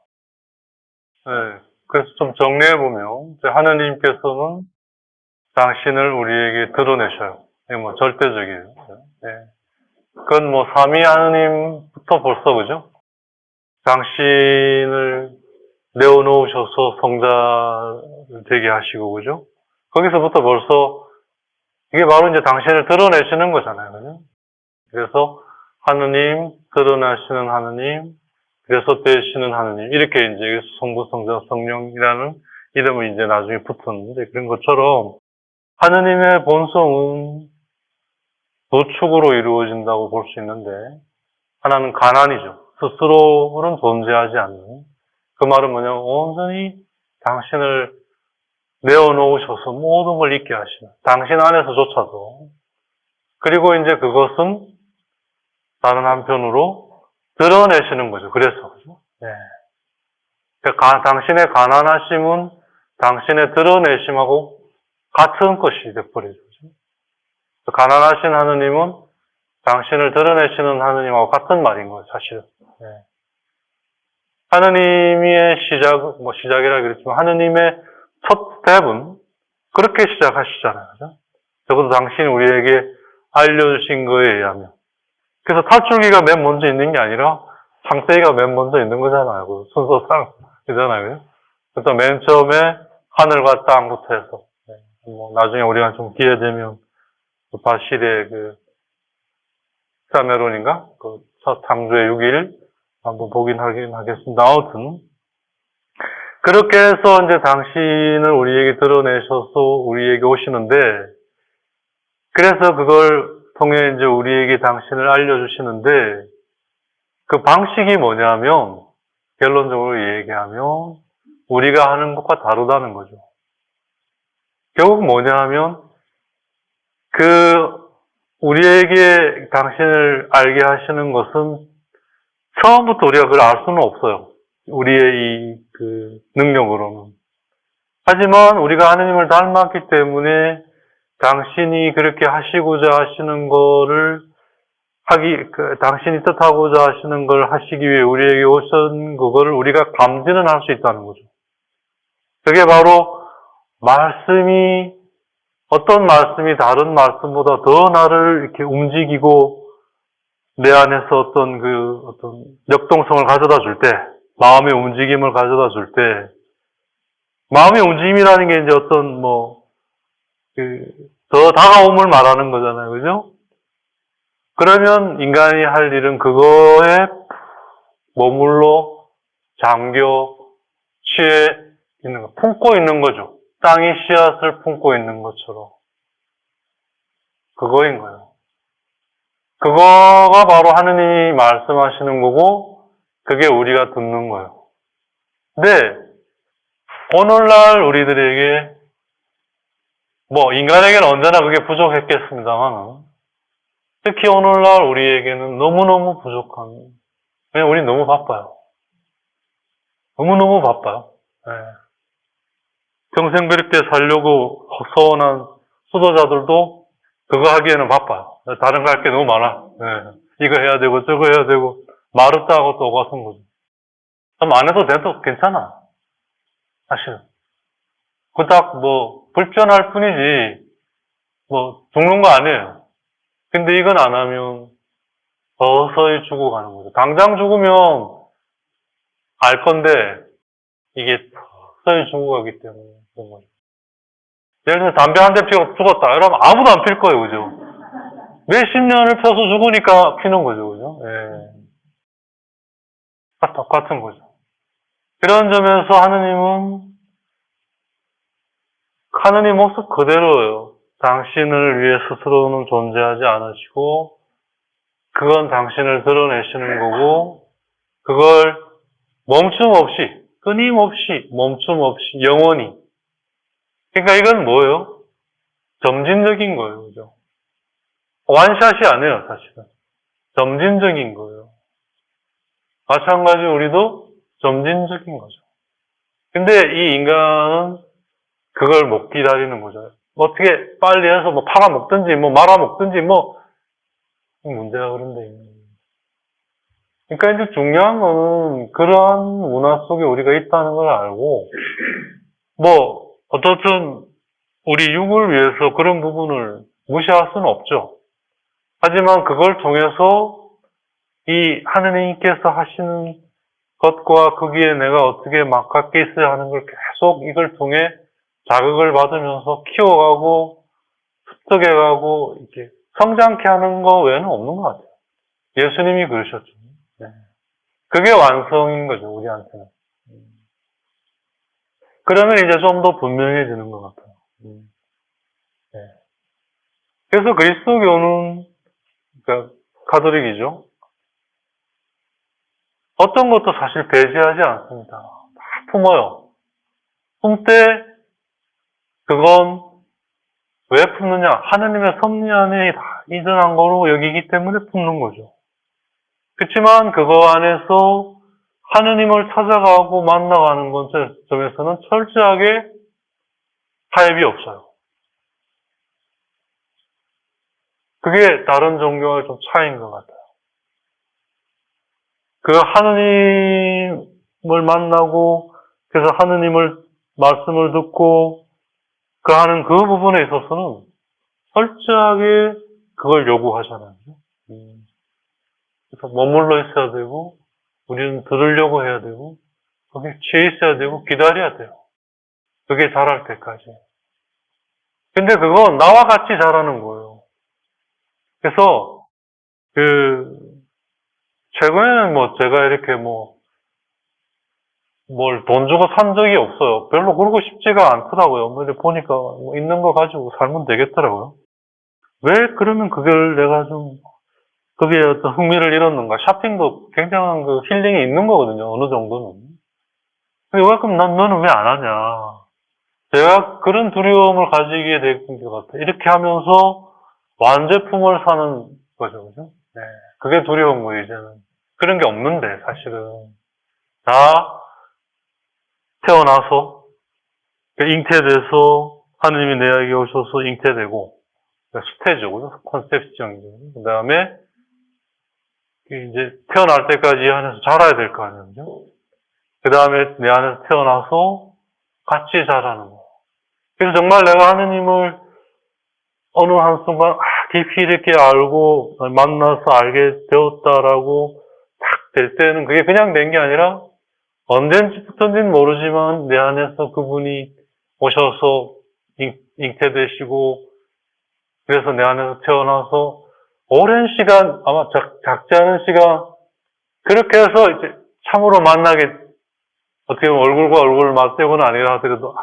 네. 그래서 좀 정리해보면, 하느님께서는 당신을 우리에게 드러내셔요. 이게 뭐 절대적이에요. 네. 그건 뭐 삼위 하느님부터 벌써 그죠? 당신을 내어놓으셔서 성자를 되게 하시고 그죠? 거기서부터 벌써 이게 바로 이제 당신을 드러내시는 거잖아요. 그죠? 그래서 하느님, 드러나시는 하느님, 그래서 되시는 하느님 이렇게 이제 성부, 성자, 성령이라는 이름을 이제 나중에 붙었는데 그런 것처럼 하느님의 본성은 두 축으로 이루어진다고 볼 수 있는데 하나는 가난이죠. 스스로는 존재하지 않는. 그 말은 뭐냐면 온전히 당신을 내어놓으셔서 모든 걸 잊게 하시는. 당신 안에서조차도 그리고 이제 그것은 다른 한편으로 드러내시는 거죠. 그래서. 그죠? 네. 당신의 가난하심은 당신의 드러내심하고 같은 것이 돼버리죠. 가난하신 하느님은 당신을 드러내시는 하느님하고 같은 말인 거예요, 사실은. 네. 하느님의 시작이라 그랬지만, 하느님의 첫 스텝은 그렇게 시작하시잖아요. 그죠? 적어도 당신이 우리에게 알려주신 거에 의하면. 그래서 탈출기가 맨 먼저 있는 게 아니라 창세기가 맨 먼저 있는 거잖아요. 그 순서상이잖아요. 그래서 맨 처음에 하늘과 땅부터 해서. 네. 나중에 우리가 좀 기회 되면 바실의 사메론인가? 첫 창조의 6일 한번 보긴 하겠습니다. 아무튼 그렇게 해서 이제 당신을 우리에게 드러내셔서 우리에게 오시는데, 그래서 그걸 통해 이제 우리에게 당신을 알려주시는데, 그 방식이 뭐냐면, 결론적으로 얘기하면, 우리가 하는 것과 다르다는 거죠. 결국 뭐냐 하면, 우리에게 당신을 알게 하시는 것은 처음부터 우리가 그걸 알 수는 없어요. 우리의 능력으로는. 하지만 우리가 하느님을 닮았기 때문에 당신이 그렇게 하시고자 하시는 거를 당신이 뜻하고자 하시는 걸 하시기 위해 우리에게 오신 그거를 우리가 감지는 할 수 있다는 거죠. 그게 바로 어떤 말씀이 다른 말씀보다 더 나를 이렇게 움직이고 내 안에서 어떤 역동성을 가져다 줄 때, 마음의 움직임을 가져다 줄 때, 마음의 움직임이라는 게 이제 어떤 더 다가옴을 말하는 거잖아요. 그죠? 그러면 인간이 할 일은 그거에 머물러 잠겨 취해 있는 거, 품고 있는 거죠. 땅이 씨앗을 품고 있는 것처럼. 그거인 거예요. 그거가 바로 하느님이 말씀하시는 거고, 그게 우리가 듣는 거예요. 근데 오늘날 우리들에게 인간에게는 언제나 그게 부족했겠습니다만, 특히 오늘날 우리에게는 너무너무 부족한, 왜냐면 우리 너무 바빠요. 너무너무 바빠요. 네. 평생 그렇게 살려고 서원한 수도자들도 그거 하기에는 바빠요. 다른 거 할 게 너무 많아. 네. 이거 해야 되고 저거 해야 되고 마르다 하고 또 같은 거죠. 좀 안 해도 돼도 괜찮아. 사실은. 그닥 불편할 뿐이지 죽는 거 아니에요. 근데 이건 안 하면 서서히 죽어가는 거죠. 당장 죽으면 알 건데 이게 서서히 죽어가기 때문에 그런 거죠. 예를 들면 담배 한 대 피워 죽었다. 이러면 아무도 안 필 거예요. 그죠? 몇십 년을 펴서 죽으니까 피는 거죠. 그죠? 예. 똑같은 거죠. 그런 점에서 하느님 모습 그대로예요. 당신을 위해 스스로는 존재하지 않으시고, 그건 당신을 드러내시는 거고, 그걸 멈춤 없이, 끊임없이, 멈춤 없이, 영원히. 그러니까 이건 뭐예요? 점진적인 거예요. 그죠? 완샷이 아니에요, 사실은. 점진적인 거예요. 마찬가지로 우리도 점진적인 거죠. 근데 이 인간은 그걸 못 기다리는 거죠. 어떻게 빨리 해서 팔아먹든지, 말아먹든지, 문제가 그런데. 그러니까 이제 중요한 거는 그러한 문화 속에 우리가 있다는 걸 알고, 어떻든 우리 육을 위해서 그런 부분을 무시할 수는 없죠. 하지만 그걸 통해서 이 하느님께서 하시는 것과 거기에 내가 어떻게 맞게 있어야 하는 걸 계속 이걸 통해 자극을 받으면서 키워가고 습득해가고 이렇게 성장케 하는 거 외에는 없는 것 같아요. 예수님이 그러셨죠. 네. 그게 완성인 거죠, 우리한테는. 그러면 이제 좀 더 분명해지는 것 같아요. 네. 그래서 그리스도교는, 그러니까 가톨릭이죠. 어떤 것도 사실 배제하지 않습니다. 다 품어요. 품때 그건 왜 품느냐? 하느님의 섭리 안에 다 이전한 거로 여기기 때문에 품는 거죠. 그렇지만 그거 안에서 하느님을 찾아가고 만나가는 점에서는 철저하게 타협이 없어요. 그게 다른 종교와의 좀 차이인 것 같아요. 그 하느님을 만나고 그래서 하느님을 말씀을 듣고 그 하는 그 부분에 있어서는 철저하게 그걸 요구하잖아요. 그래서 머물러 있어야 되고 우리는 들으려고 해야 되고 거기에 취해 있어야 되고 기다려야 돼요. 그게 자랄 때까지. 근데 그건 나와 같이 자라는 거예요. 그래서 최근에는 제가 이렇게 뭘 돈 주고 산 적이 없어요. 별로 그러고 싶지가 않더라고요. 이렇게 보니까 있는 거 가지고 살면 되겠더라고요. 왜 그러면 그걸 내가 좀 거기에 어떤 흥미를 잃었는가? 샤핑도 굉장한 그 힐링이 있는 거거든요. 어느 정도는. 근데 왜 그럼 너는 왜 안 하냐? 제가 그런 두려움을 가지게 된 것 같아요. 이렇게 하면서 완제품을 사는 거죠. 그죠? 네. 그게 두려운 거예요, 이제는. 그런 게 없는데, 사실은. 다 태어나서, 잉태돼서, 하느님이 내에게 오셔서 잉태되고, 스테이지고, 컨셉션이죠. 그 다음에, 이제 태어날 때까지 이 안에서 자라야 될 거 아니에요. 그죠? 그 다음에 내 안에서 태어나서 같이 자라는 거. 그래서 정말 내가 하느님을 어느 한순간 깊이 이렇게 알고 만나서 알게 되었다라고 딱 될 때는 그게 그냥 된 게 아니라 언젠지부터인지는 모르지만 내 안에서 그분이 오셔서 잉태되시고 그래서 내 안에서 태어나서 오랜 시간 아마 작지 않은 시간 그렇게 해서 이제 참으로 만나게 어떻게 보면 얼굴과 얼굴을 맞대고는 아니라 하더라도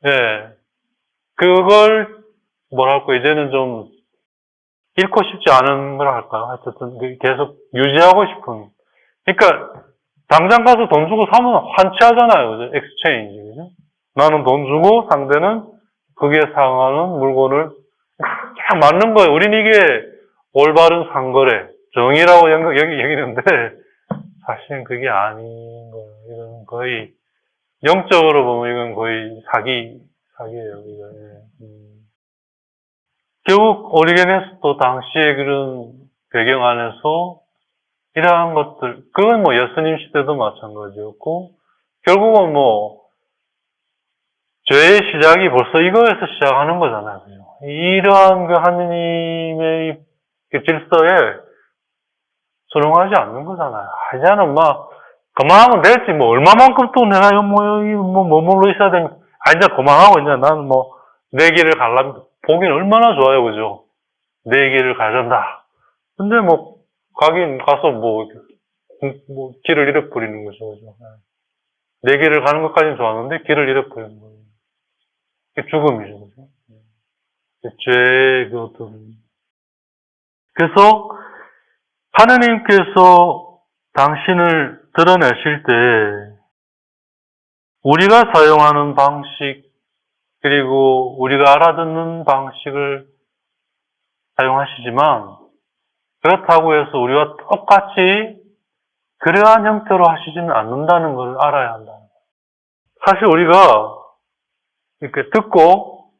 예 그걸 뭐랄까 이제는 좀 잃고 싶지 않은 걸 할까요? 하여튼 계속 유지하고 싶은. 그러니까 당장 가서 돈 주고 사면 환치하잖아요. 그죠? 엑스체인지. 그죠? 나는 돈 주고 상대는 거기에 상하는 물건을 딱 맞는 거예요. 우린 이게 올바른 상거래, 정의라고 여기는데 사실은 그게 아닌 거예요. 이건 거의 영적으로 보면 이건 거의 사기예요. 이거. 결국 오리겐에서도 당시에 그런 배경 안에서 이러한 것들, 그건 예수님 시대도 마찬가지였고, 결국은 죄의 시작이 벌써 이거에서 시작하는 거잖아요. 그죠? 이러한 그 하느님의 그 질서에 순응하지 않는 거잖아요. 이제는 그만하면 됐지. 얼마만큼 또 내가 여기 머물러 있어야 되는, 이제 그만하고, 이제 나는 내 길을 가려면, 보기는 얼마나 좋아요. 그죠? 내 길을 가전다. 근데 가긴 가서 길을 잃어버리는 거죠. 그죠? 내 길을 가는 것까지는 좋았는데, 길을 잃어버리는 거예요. 그게 죽음이죠. 그죠? 죄의 그 어떤. 그래서, 하느님께서 당신을 드러내실 때, 우리가 사용하는 방식, 그리고 우리가 알아듣는 방식을 사용하시지만, 그렇다고 해서 우리가 똑같이 그러한 형태로 하시지는 않는다는 걸 알아야 한다는 거예요. 사실 우리가 이렇게 듣고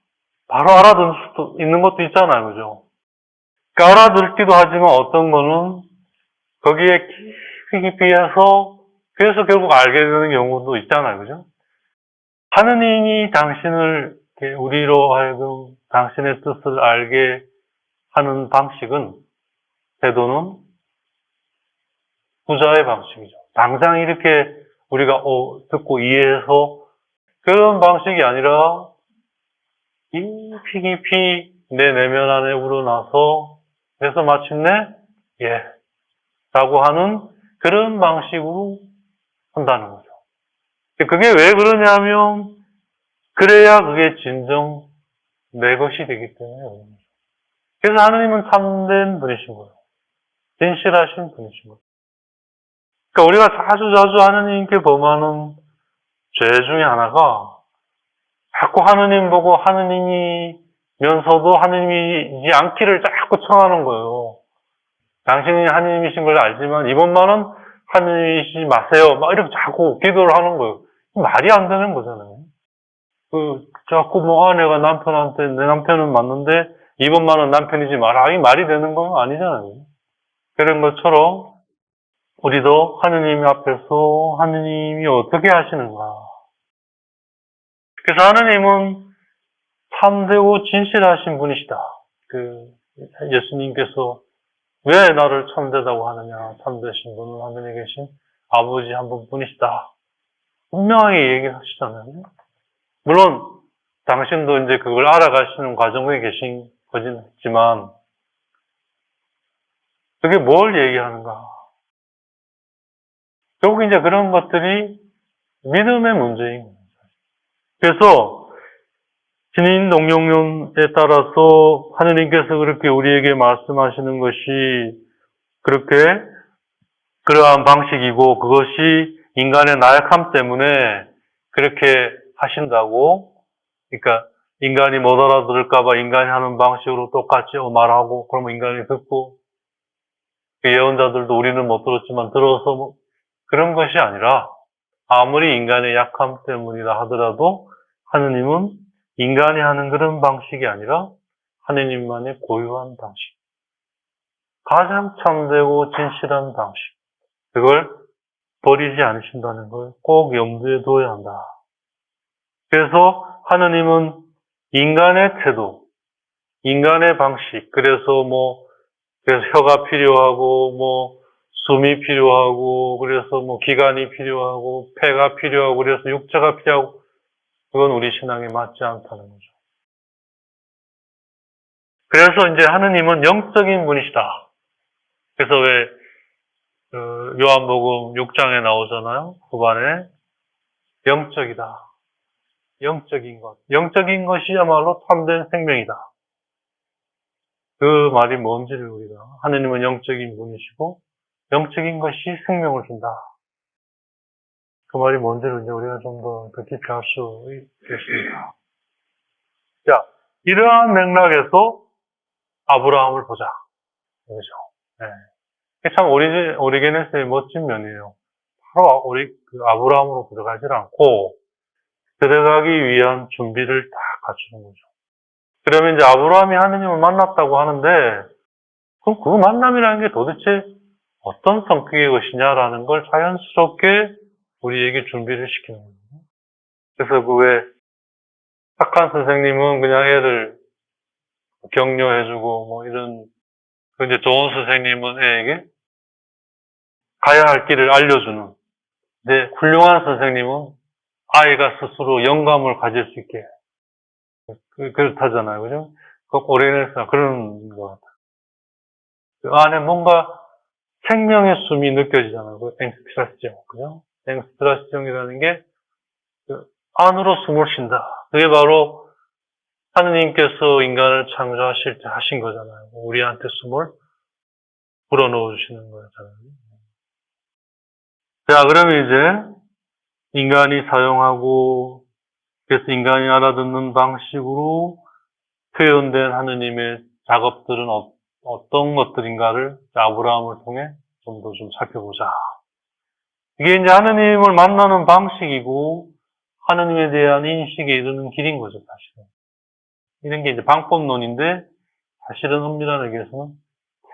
바로 알아들을 수도 있는 것도 있잖아요. 그죠? 그러니까 알아듣기도 하지만 어떤 거는 거기에 깊이 해서 그래서 결국 알게 되는 경우도 있잖아요. 그죠? 하느님이 당신을 우리로 하여금 당신의 뜻을 알게 하는 방식은 태도는 부자의 방식이죠. 당장 이렇게 우리가 듣고 이해해서 그런 방식이 아니라 깊이 내 내면 안에 우러나서 그래서 마침내 예 라고 하는 그런 방식으로 한다는 거죠. 그게 왜 그러냐면 그래야 그게 진정 내 것이 되기 때문에 그래서 하느님은 참된 분이신 거예요. 진실하신 분이신 거예요. 그러니까 우리가 자주 하느님께 범하는 죄 중에 하나가 자꾸 하느님 보고 하느님이 면서도 하느님이지 않기를 자꾸 청하는 거예요. 당신이 하느님이신 걸 알지만 이번만은 하느님이시지 마세요. 막 이렇게 자꾸 기도를 하는 거예요. 말이 안 되는 거잖아요. 자꾸 내가 남편한테 내 남편은 맞는데 이번만은 남편이지 마라. 이 말이 되는 건 아니잖아요. 그런 것처럼 우리도 하느님 앞에서 하느님이 어떻게 하시는가. 그래서 하느님은 참되고 진실하신 분이시다. 예수님께서 왜 나를 참되다고 하느냐. 참되신 분은 하늘에 계신 아버지 한 분뿐이시다. 분명하게 얘기하시잖아요. 물론 당신도 이제 그걸 알아가시는 과정에 계신 거지만 그게 뭘 얘기하는가? 결국 이제 그런 것들이 믿음의 문제인 거예요. 그래서 신인동용론에 따라서 하느님께서 그렇게 우리에게 말씀하시는 것이 그렇게 그러한 방식이고 그것이 인간의 나약함 때문에 그렇게 하신다고. 그러니까 인간이 못 알아들을까봐 인간이 하는 방식으로 똑같이 말하고 그러면 인간이 듣고 예언자들도 우리는 못 들었지만 들어서 그런 것이 아니라 아무리 인간의 약함 때문이라 하더라도 하느님은 인간이 하는 그런 방식이 아니라 하느님만의 고유한 방식, 가장 참되고 진실한 방식, 그걸 버리지 않으신다는 걸 꼭 염두에 둬야 한다. 그래서 하느님은 인간의 태도, 인간의 방식, 그래서 혀가 필요하고, 숨이 필요하고, 그래서 기관이 필요하고, 폐가 필요하고, 그래서 육체가 필요하고, 그건 우리 신앙에 맞지 않다는 거죠. 그래서 이제 하느님은 영적인 분이시다. 그래서 왜 요한복음 6장에 나오잖아요. 후반에 영적이다. 영적인 것. 영적인 것이야말로 참된 생명이다. 그 말이 뭔지를 우리가 하느님은 영적인 분이시고 영적인 것이 생명을 준다. 그 말이 뭔지를 이제 우리가 좀 더 깊이 알 수 있겠습니다. 자, 이러한 맥락에서 아브라함을 보자. 그죠? 네. 참 오리게네스의 멋진 면이에요. 바로 아브라함으로 들어가질 않고 들어가기 위한 준비를 다 갖추는 거죠. 그러면 이제 아브라함이 하느님을 만났다고 하는데 그럼 그 만남이라는 게 도대체 어떤 성격의 것이냐라는 걸 자연스럽게 우리에게 준비를 시키는 거예요. 그래서 착한 선생님은 그냥 애를 격려해주고 이런, 이제 좋은 선생님은 애에게 가야 할 길을 알려주는. 근데 훌륭한 선생님은 아이가 스스로 영감을 가질 수 있게. 그렇다잖아요. 그죠? 꼭 오래돼서 그런 것 같아요. 그 안에 뭔가 생명의 숨이 느껴지잖아요. 그 앵스피라시정. 그죠? 앵스피라시정이라는 게 안으로 숨을 쉰다. 그게 바로 하느님께서 인간을 창조하실 때 하신 거잖아요. 우리한테 숨을 불어넣어 주시는 거잖아요. 자, 그러면 이제 인간이 사용하고 그래서 인간이 알아듣는 방식으로 표현된 하느님의 작업들은 어떤 것들인가를 아브라함을 통해 좀 더 살펴보자. 이게 이제 하느님을 만나는 방식이고 하느님에 대한 인식에 이르는 길인 거죠, 사실은. 이런 게 이제 방법론인데 사실은 엄밀한 의미에서는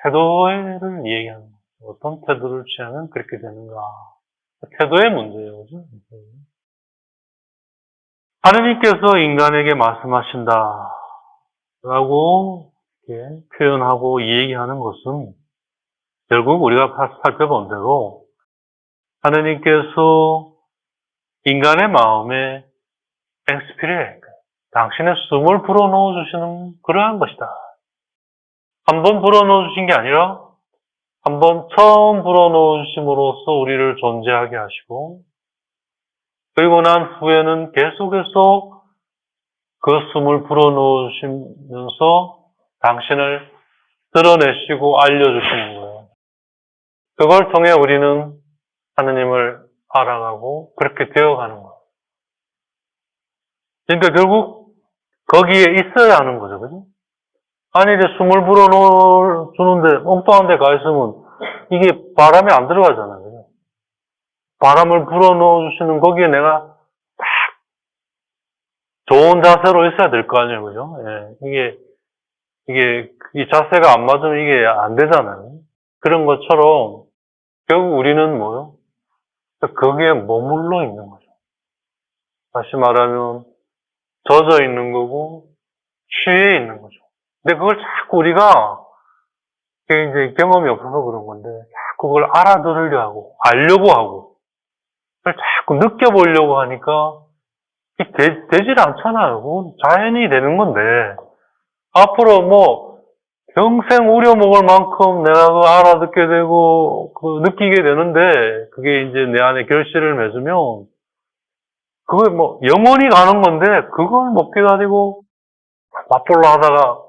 태도를 얘기하는 거예요. 어떤 태도를 취하면 그렇게 되는가. 태도의 문제예요, 그죠? 하느님께서 인간에게 말씀하신다 라고 이렇게 표현하고 얘기하는 것은 결국 우리가 살펴본 대로 하느님께서 인간의 마음에 앵스피레, 당신의 숨을 불어넣어 주시는 그러한 것이다. 한번 불어넣어 주신 게 아니라 한번 처음 불어넣어 주심으로써 우리를 존재하게 하시고 그리고 난 후에는 계속해서 그 숨을 불어넣어 주시면서 당신을 드러내시고 알려주시는 거예요. 그걸 통해 우리는 하느님을 알아가고 그렇게 되어가는 거예요. 그러니까 결국 거기에 있어야 하는 거죠, 그죠? 아니, 이제 숨을 불어넣어주는데 엉뚱한 데 가 있으면 이게 바람이 안 들어가잖아요, 그죠? 바람을 불어넣어주시는 거기에 내가 좋은 자세로 있어야 될 거 아니에요, 그죠? 예, 이 자세가 안 맞으면 이게 안 되잖아요. 그런 것처럼 결국 우리는 뭐요? 거기에 머물러 있는 거죠. 다시 말하면 젖어 있는 거고 취해 있는 거죠. 근데 그걸 자꾸 우리가 그게 이제 경험이 없어서 그런 건데 자꾸 그걸 알아들으려 하고 알려고 하고 그걸 자꾸 느껴보려고 하니까 되질 않잖아요. 그건 자연이 되는 건데 앞으로 뭐 평생 우려먹을 만큼 내가 그 알아듣게 되고 그 느끼게 되는데 그게 이제 내 안에 결실을 맺으면 그걸 뭐 영원히 가는 건데 그걸 못 기다리고 맛볼라 하다가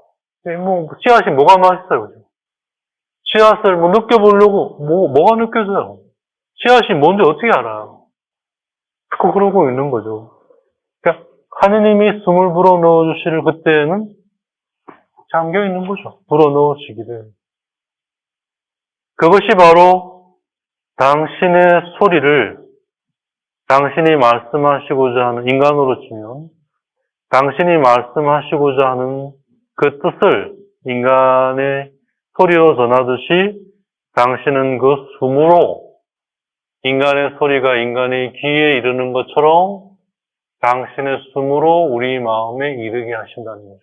뭐 씨앗이 뭐가 맛있어요, 그죠? 씨앗을 뭐 느껴보려고 뭐가 느껴져요? 씨앗이 뭔지 어떻게 알아요? 자꾸 그러고 있는 거죠. 그러니까 하느님이 숨을 불어넣어 주실 그때는 잠겨 있는 거죠. 불어넣으시기를. 그것이 바로 당신의 소리를 당신이 말씀하시고자 하는 인간으로 치면 당신이 말씀하시고자 하는 그 뜻을 인간의 소리로 전하듯이 당신은 그 숨으로 인간의 소리가 인간의 귀에 이르는 것처럼 당신의 숨으로 우리 마음에 이르게 하신다는 거죠.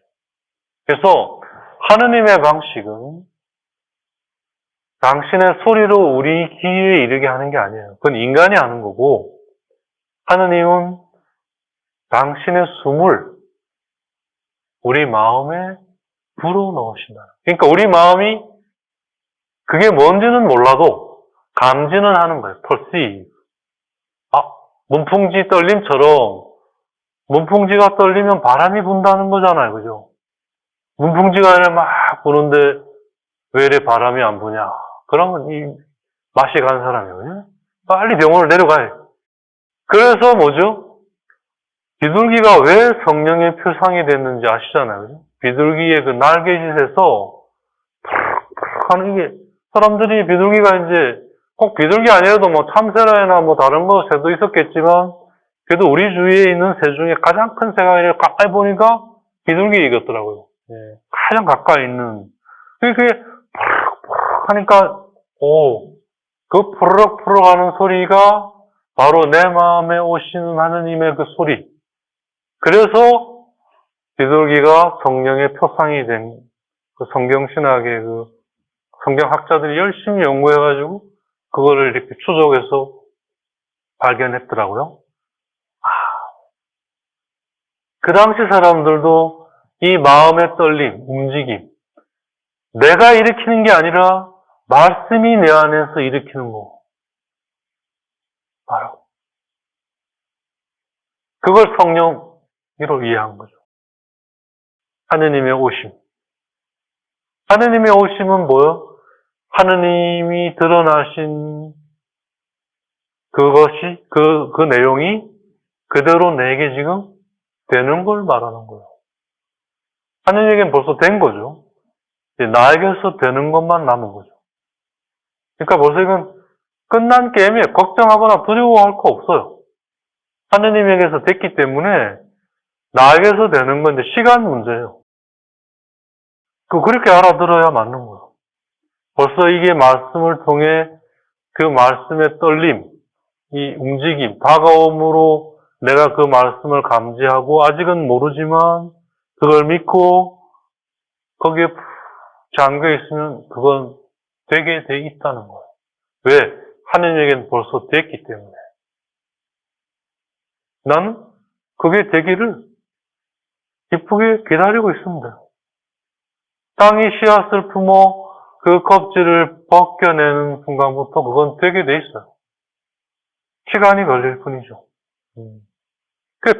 그래서 하느님의 방식은 당신의 소리로 우리 귀에 이르게 하는 게 아니에요. 그건 인간이 하는 거고 하느님은 당신의 숨을 우리 마음에 불어넣으신다. 그러니까 우리 마음이 그게 뭔지는 몰라도 감지는 하는 거예요. perceive. 문풍지 떨림처럼 문풍지가 떨리면 바람이 분다는 거잖아요. 그죠? 문풍지가 막 부는데 왜 이래 바람이 안 부냐? 그러면 이 맛이 간 사람이에요. 빨리 병원을 내려가요. 그래서 뭐죠? 비둘기가 왜 성령의 표상이 됐는지 아시잖아요. 그죠? 비둘기의 그 날개짓에서 푸르르 하는 게 사람들이 비둘기가 이제 꼭 비둘기 아니어도 뭐 참새나 뭐 다른 거 새도 있었겠지만 그래도 우리 주위에 있는 새 중에 가장 큰 새가 가까이 보니까 비둘기이겠더라고요. 예, 가장 가까이 있는. 그게 푸르륵 하니까 그 푸르륵 하는 소리가 바로 내 마음에 오시는 하느님의 그 소리. 그래서 비둘기가 성령의 표상이 된 그 성경신학의 그 성경학자들이 열심히 연구해가지고 그거를 이렇게 추적해서 발견했더라고요. 그 당시 사람들도 이 마음의 떨림, 움직임, 내가 일으키는 게 아니라 말씀이 내 안에서 일으키는 거. 바로. 그걸 성령으로 이해한 거죠. 하느님의 오심. 하느님의 오심은 뭐요? 하느님이 드러나신 그것이, 그 내용이 그대로 내게 지금 되는 걸 말하는 거예요. 하느님에겐 벌써 된 거죠. 이제 나에게서 되는 것만 남은 거죠. 그러니까 벌써 이건 끝난 게임이에요. 걱정하거나 두려워할 거 없어요. 하느님에게서 됐기 때문에 나에게서 되는 건 이제 시간 문제예요. 그렇게 알아들어야 맞는 거예요. 벌써 이게 말씀을 통해 그 말씀의 떨림, 이 움직임, 다가옴으로 내가 그 말씀을 감지하고 아직은 모르지만 그걸 믿고 거기에 잠겨 있으면 그건 되게 돼 있다는 거예요. 왜? 하느님에게는 벌써 됐기 때문에. 나는 그게 되기를 기쁘게 기다리고 있습니다. 땅이 씨앗을 품어 그 껍질을 벗겨내는 순간부터 그건 되게 돼 있어요. 시간이 걸릴 뿐이죠.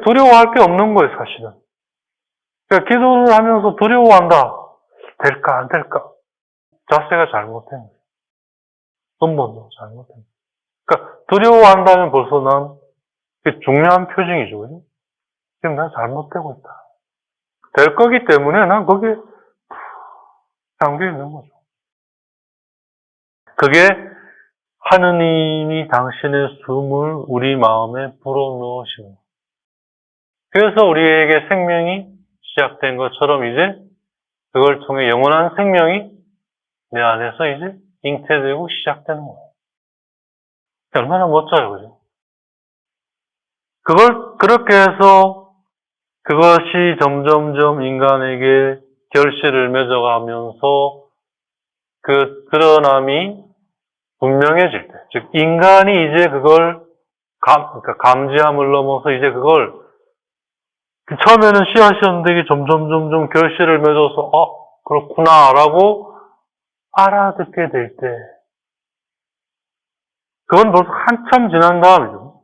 두려워할 게 없는 거예요, 사실은. 그러니까 기도를 하면서 두려워한다. 될까, 안 될까? 자세가 잘못된 거예요. 근본도 잘못된 거예요. 그러니까 두려워한다면 벌써 난 그게 중요한 표징이죠. 그죠? 지금 난 잘못되고 있다. 될 거기 때문에 난 거기에 잠겨 있는 거죠. 그게 하느님이 당신의 숨을 우리 마음에 불어넣으시는 거예요. 그래서 우리에게 생명이 시작된 것처럼 이제 그걸 통해 영원한 생명이 내 안에서 이제 잉태되고 시작되는 거예요. 얼마나 멋져요, 그죠? 그걸 그렇게 해서 그것이 점점점 인간에게 결실을 맺어가면서 그 드러남이 분명해질 때, 즉 인간이 이제 그걸 그러니까 감지함을 넘어서 이제 그걸 처음에는 씨앗이었는데 이게 점점 결실을 맺어서 그렇구나라고 알아듣게 될 때, 그건 벌써 한참 지난 다음이죠.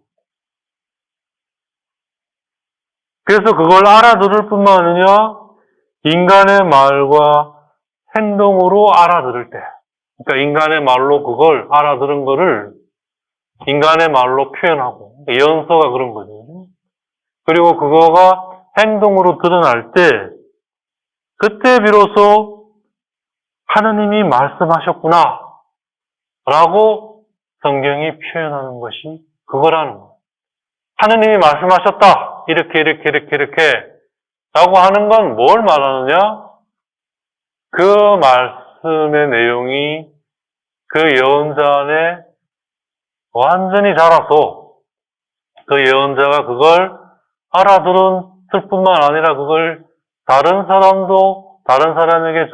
그래서 그걸 알아들을 뿐만 아니라 인간의 말과 행동으로 알아들을 때, 그러니까 인간의 말로 그걸 알아들은 거를 인간의 말로 표현하고, 예언서가 그런 거죠. 그리고 그거가 행동으로 드러날 때, 그때 비로소 하느님이 말씀하셨구나 라고 성경이 표현하는 것이 그거라는 거예요. 하느님이 말씀하셨다, 이렇게 라고 하는 건 뭘 말하느냐? 그 말씀의 내용이 그 예언자 안에 완전히 자라서 그 예언자가 그걸 알아들을 뿐만 아니라 그걸 다른 사람에게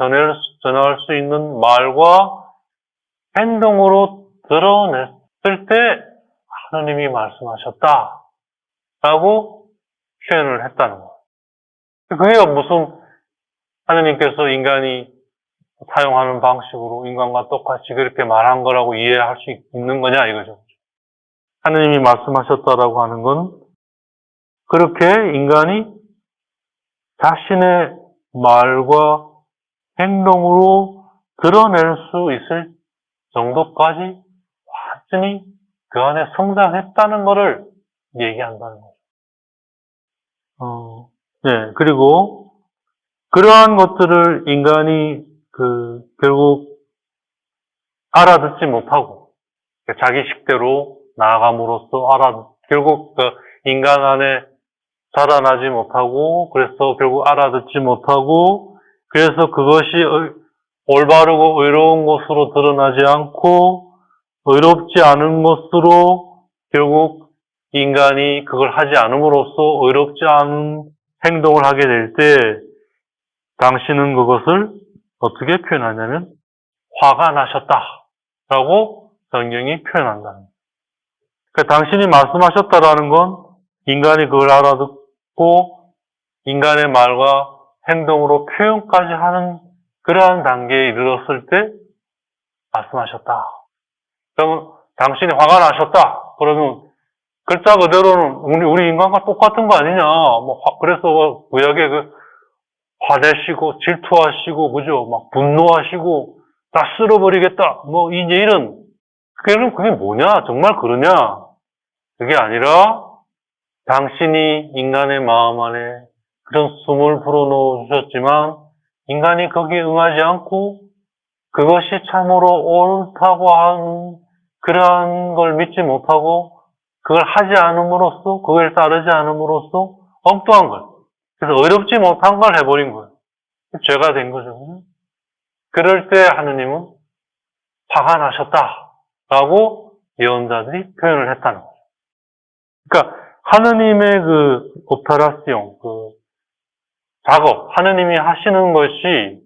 전할 수 있는 말과 행동으로 드러냈을 때 하느님이 말씀하셨다라고 표현을 했다는 거예요. 그게 무슨 하느님께서 인간이 사용하는 방식으로 인간과 똑같이 그렇게 말한 거라고 이해할 수 있는 거냐 이거죠. 하느님이 말씀하셨다라고 하는 건 그렇게 인간이 자신의 말과 행동으로 드러낼 수 있을 정도까지 완전히 그 안에 성장했다는 것을 얘기한다는 거죠. 네, 그리고 그러한 것들을 인간이 결국 알아듣지 못하고 자기 식대로 나아감으로써 결국 인간 안에 자라나지 못하고 그래서 결국 알아듣지 못하고 그래서 그것이 올바르고 의로운 것으로 드러나지 않고 의롭지 않은 것으로 결국 인간이 그걸 하지 않음으로써 의롭지 않은 행동을 하게 될 때 당신은 그것을 어떻게 표현하냐면 화가 나셨다라고 성경이 표현한다는 거예요. 그러니까 당신이 말씀하셨다라는 건 인간이 그걸 알아듣고 인간의 말과 행동으로 표현까지 하는 그러한 단계에 이르렀을 때 말씀하셨다. 그러면 당신이 화가 나셨다. 그러면 글자 그대로는 우리 인간과 똑같은 거 아니냐. 그래서 구약에 화내시고 질투하시고 그죠? 막 분노하시고 다 쓸어버리겠다. 이제 이런 그게 뭐냐? 정말 그러냐? 그게 아니라 당신이 인간의 마음 안에 그런 숨을 불어넣어 주셨지만 인간이 거기에 응하지 않고 그것이 참으로 옳다고 하는 그러한 걸 믿지 못하고 그걸 하지 않음으로써 그걸 따르지 않음으로써 엉뚱한 걸 그래서 의롭지 못한 걸 해버린 거예요. 죄가 된 거죠. 그럴 때 하느님은 화가 나셨다라고 예언자들이 표현을 했다는 거죠. 그러니까 하느님의 오페라시옹, 작업, 하느님이 하시는 것이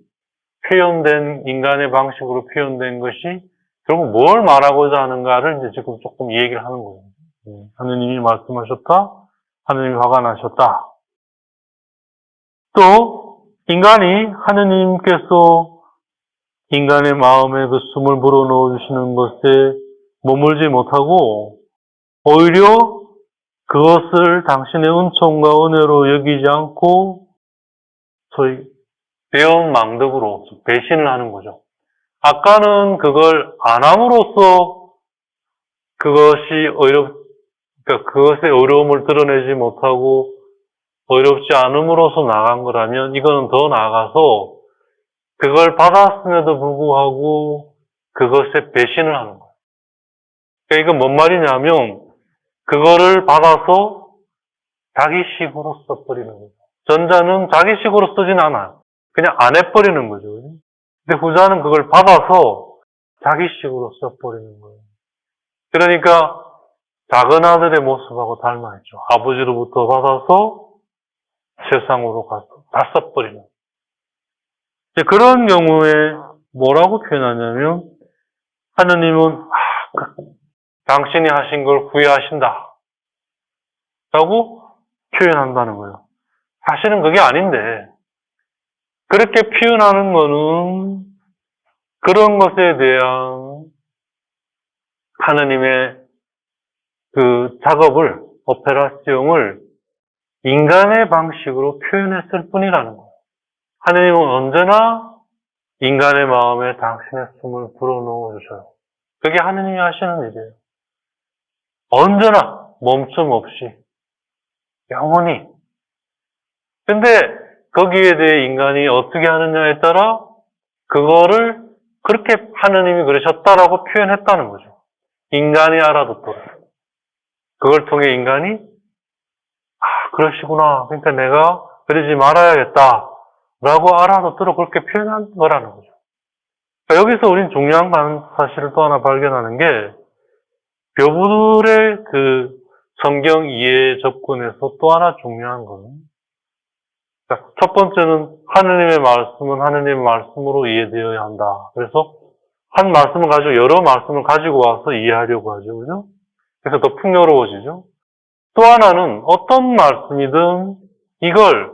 표현된 인간의 방식으로 표현된 것이 결국 뭘 말하고자 하는가를 이제 지금 조금 얘기를 하는 거예요. 하느님이 말씀하셨다, 하느님이 화가 나셨다. 또 인간이 하느님께서 인간의 마음에 그 숨을 불어넣어 주시는 것에 머물지 못하고 오히려 그것을 당신의 은총과 은혜로 여기지 않고 소위 배은망덕으로 배신을 하는 거죠. 아까는 그걸 안 함으로써 그것의 어려움을 드러내지 못하고 어렵지 않음으로써 나간 거라면 이거는 더 나아가서 그걸 받았음에도 불구하고 그것에 배신을 하는 거예요. 그러니까 이건 뭔 말이냐면 그거를 받아서 자기식으로 써버리는 거죠. 전자는 자기식으로 쓰진 않아요. 그냥 안 해버리는 거죠. 근데 후자는 그걸 받아서 자기식으로 써버리는 거예요. 그러니까 작은 아들의 모습하고 닮아있죠. 아버지로부터 받아서 세상으로 가서 다 써버리는. 그런 경우에 뭐라고 표현하냐면 하느님은 당신이 하신 걸 후회하신다 라고 표현한다는 거예요. 사실은 그게 아닌데 그렇게 표현하는 거는 그런 것에 대한 하느님의 그 작업을, 오페라시옹을 인간의 방식으로 표현했을 뿐이라는 거예요. 하느님은 언제나 인간의 마음에 당신의 숨을 불어넣어 주셔요. 그게 하느님이 하시는 일이에요. 언제나 멈춤 없이 영원히. 근데 거기에 대해 인간이 어떻게 하느냐에 따라 그거를 그렇게 하느님이 그러셨다라고 표현했다는 거죠. 인간이 알아듣도록. 그걸 통해 인간이 그러시구나. 그러니까 내가 그러지 말아야겠다. 라고 알아듣도록 그렇게 표현한 거라는 거죠. 그러니까 여기서 우린 중요한 사실을 또 하나 발견하는 게 교부들의 그 성경 이해 접근에서 또 하나 중요한 거는 그러니까 첫 번째는 하느님의 말씀은 하느님의 말씀으로 이해되어야 한다. 그래서 한 말씀을 가지고 여러 말씀을 가지고 와서 이해하려고 하죠. 그죠? 그래서 더 풍요로워지죠. 또 하나는 어떤 말씀이든 이걸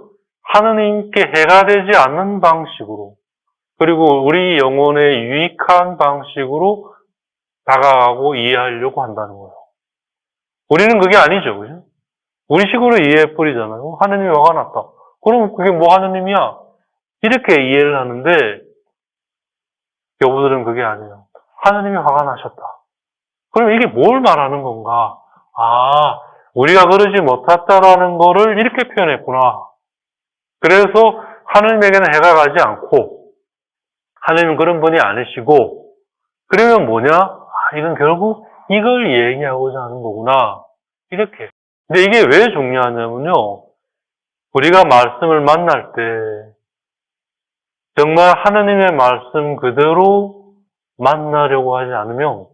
하느님께 해가 되지 않는 방식으로 그리고 우리 영혼에 유익한 방식으로 다가가고 이해하려고 한다는 거예요. 우리는 그게 아니죠. 그죠? 우리 식으로 이해해버리잖아요. 하느님이 화가 났다. 그럼 그게 뭐 하느님이야? 이렇게 이해를 하는데 교부들은 그게 아니에요. 하느님이 화가 나셨다. 그럼 이게 뭘 말하는 건가? 우리가 그러지 못했다라는 거를 이렇게 표현했구나. 그래서 하느님에게는 해가 가지 않고 하느님은 그런 분이 아니시고 그러면 뭐냐? 이건 결국 이걸 얘기하고자 하는 거구나. 이렇게. 근데 이게 왜 중요하냐면요. 우리가 말씀을 만날 때 정말 하느님의 말씀 그대로 만나려고 하지 않으면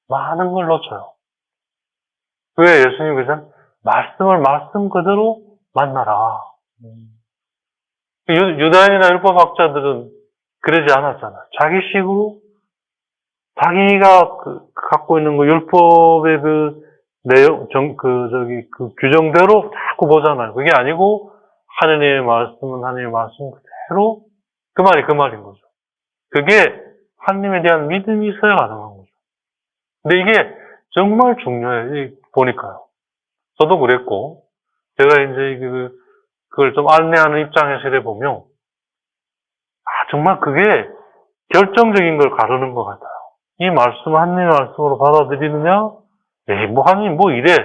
많은 걸 놓쳐요. 왜 예수님 그러잖아요? 말씀을 말씀 그대로 만나라. 유다인이나 율법학자들은 그러지 않았잖아요. 자기식으로 자기가 갖고 있는 그 율법의 그 내용, 그 규정대로 자꾸 보잖아요. 그게 아니고 하느님의 말씀은 하느님의 말씀 그대로 그 말이 그 말인 거죠. 그게 하느님에 대한 믿음이 있어야 가능한 거죠. 근데 이게 정말 중요해요. 보니까요. 저도 그랬고 제가 이제 그걸 좀 안내하는 입장에서 이래 보면 정말 그게 결정적인 걸 가르는 것 같아요. 이 말씀을 하느님의 말씀으로 받아들이느냐? 하느님 이래.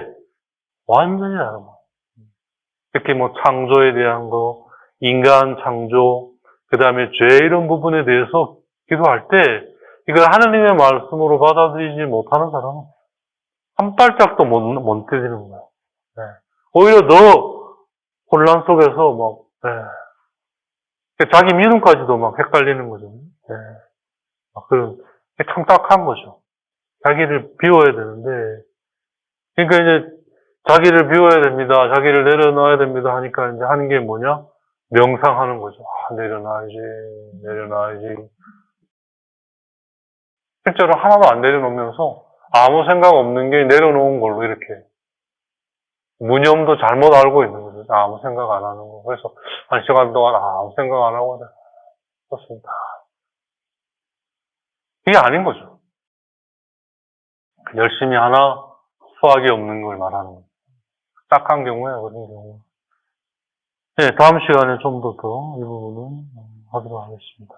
완전히 다른 거예요. 특히 창조에 대한 거, 인간 창조, 그 다음에 죄 이런 부분에 대해서 기도할 때 이걸 하느님의 말씀으로 받아들이지 못하는 사람은 한 발짝도 못 들이는 거예요. 네. 오히려 더 혼란 속에서 자기 믿음까지도 헷갈리는 거죠. 네. 그런 참 딱한 거죠. 자기를 비워야 되는데, 그러니까 이제 자기를 비워야 됩니다. 자기를 내려놔야 됩니다. 하니까 이제 하는 게 뭐냐? 명상하는 거죠. 내려놔야지. 실제로 하나도 안 내려놓으면서 아무 생각 없는 게 내려놓은 걸로 이렇게 무념도 잘못 알고 있는 거죠. 아무 생각 안 하는 거. 그래서 한 시간 동안 아무 생각 안 하고 그렇습니다. 이게 아닌 거죠. 열심히 하나 수학이 없는 걸 말하는 거죠. 딱한 경우에 그런 경우. 네, 다음 시간에 좀 더 이 부분은 하도록 하겠습니다.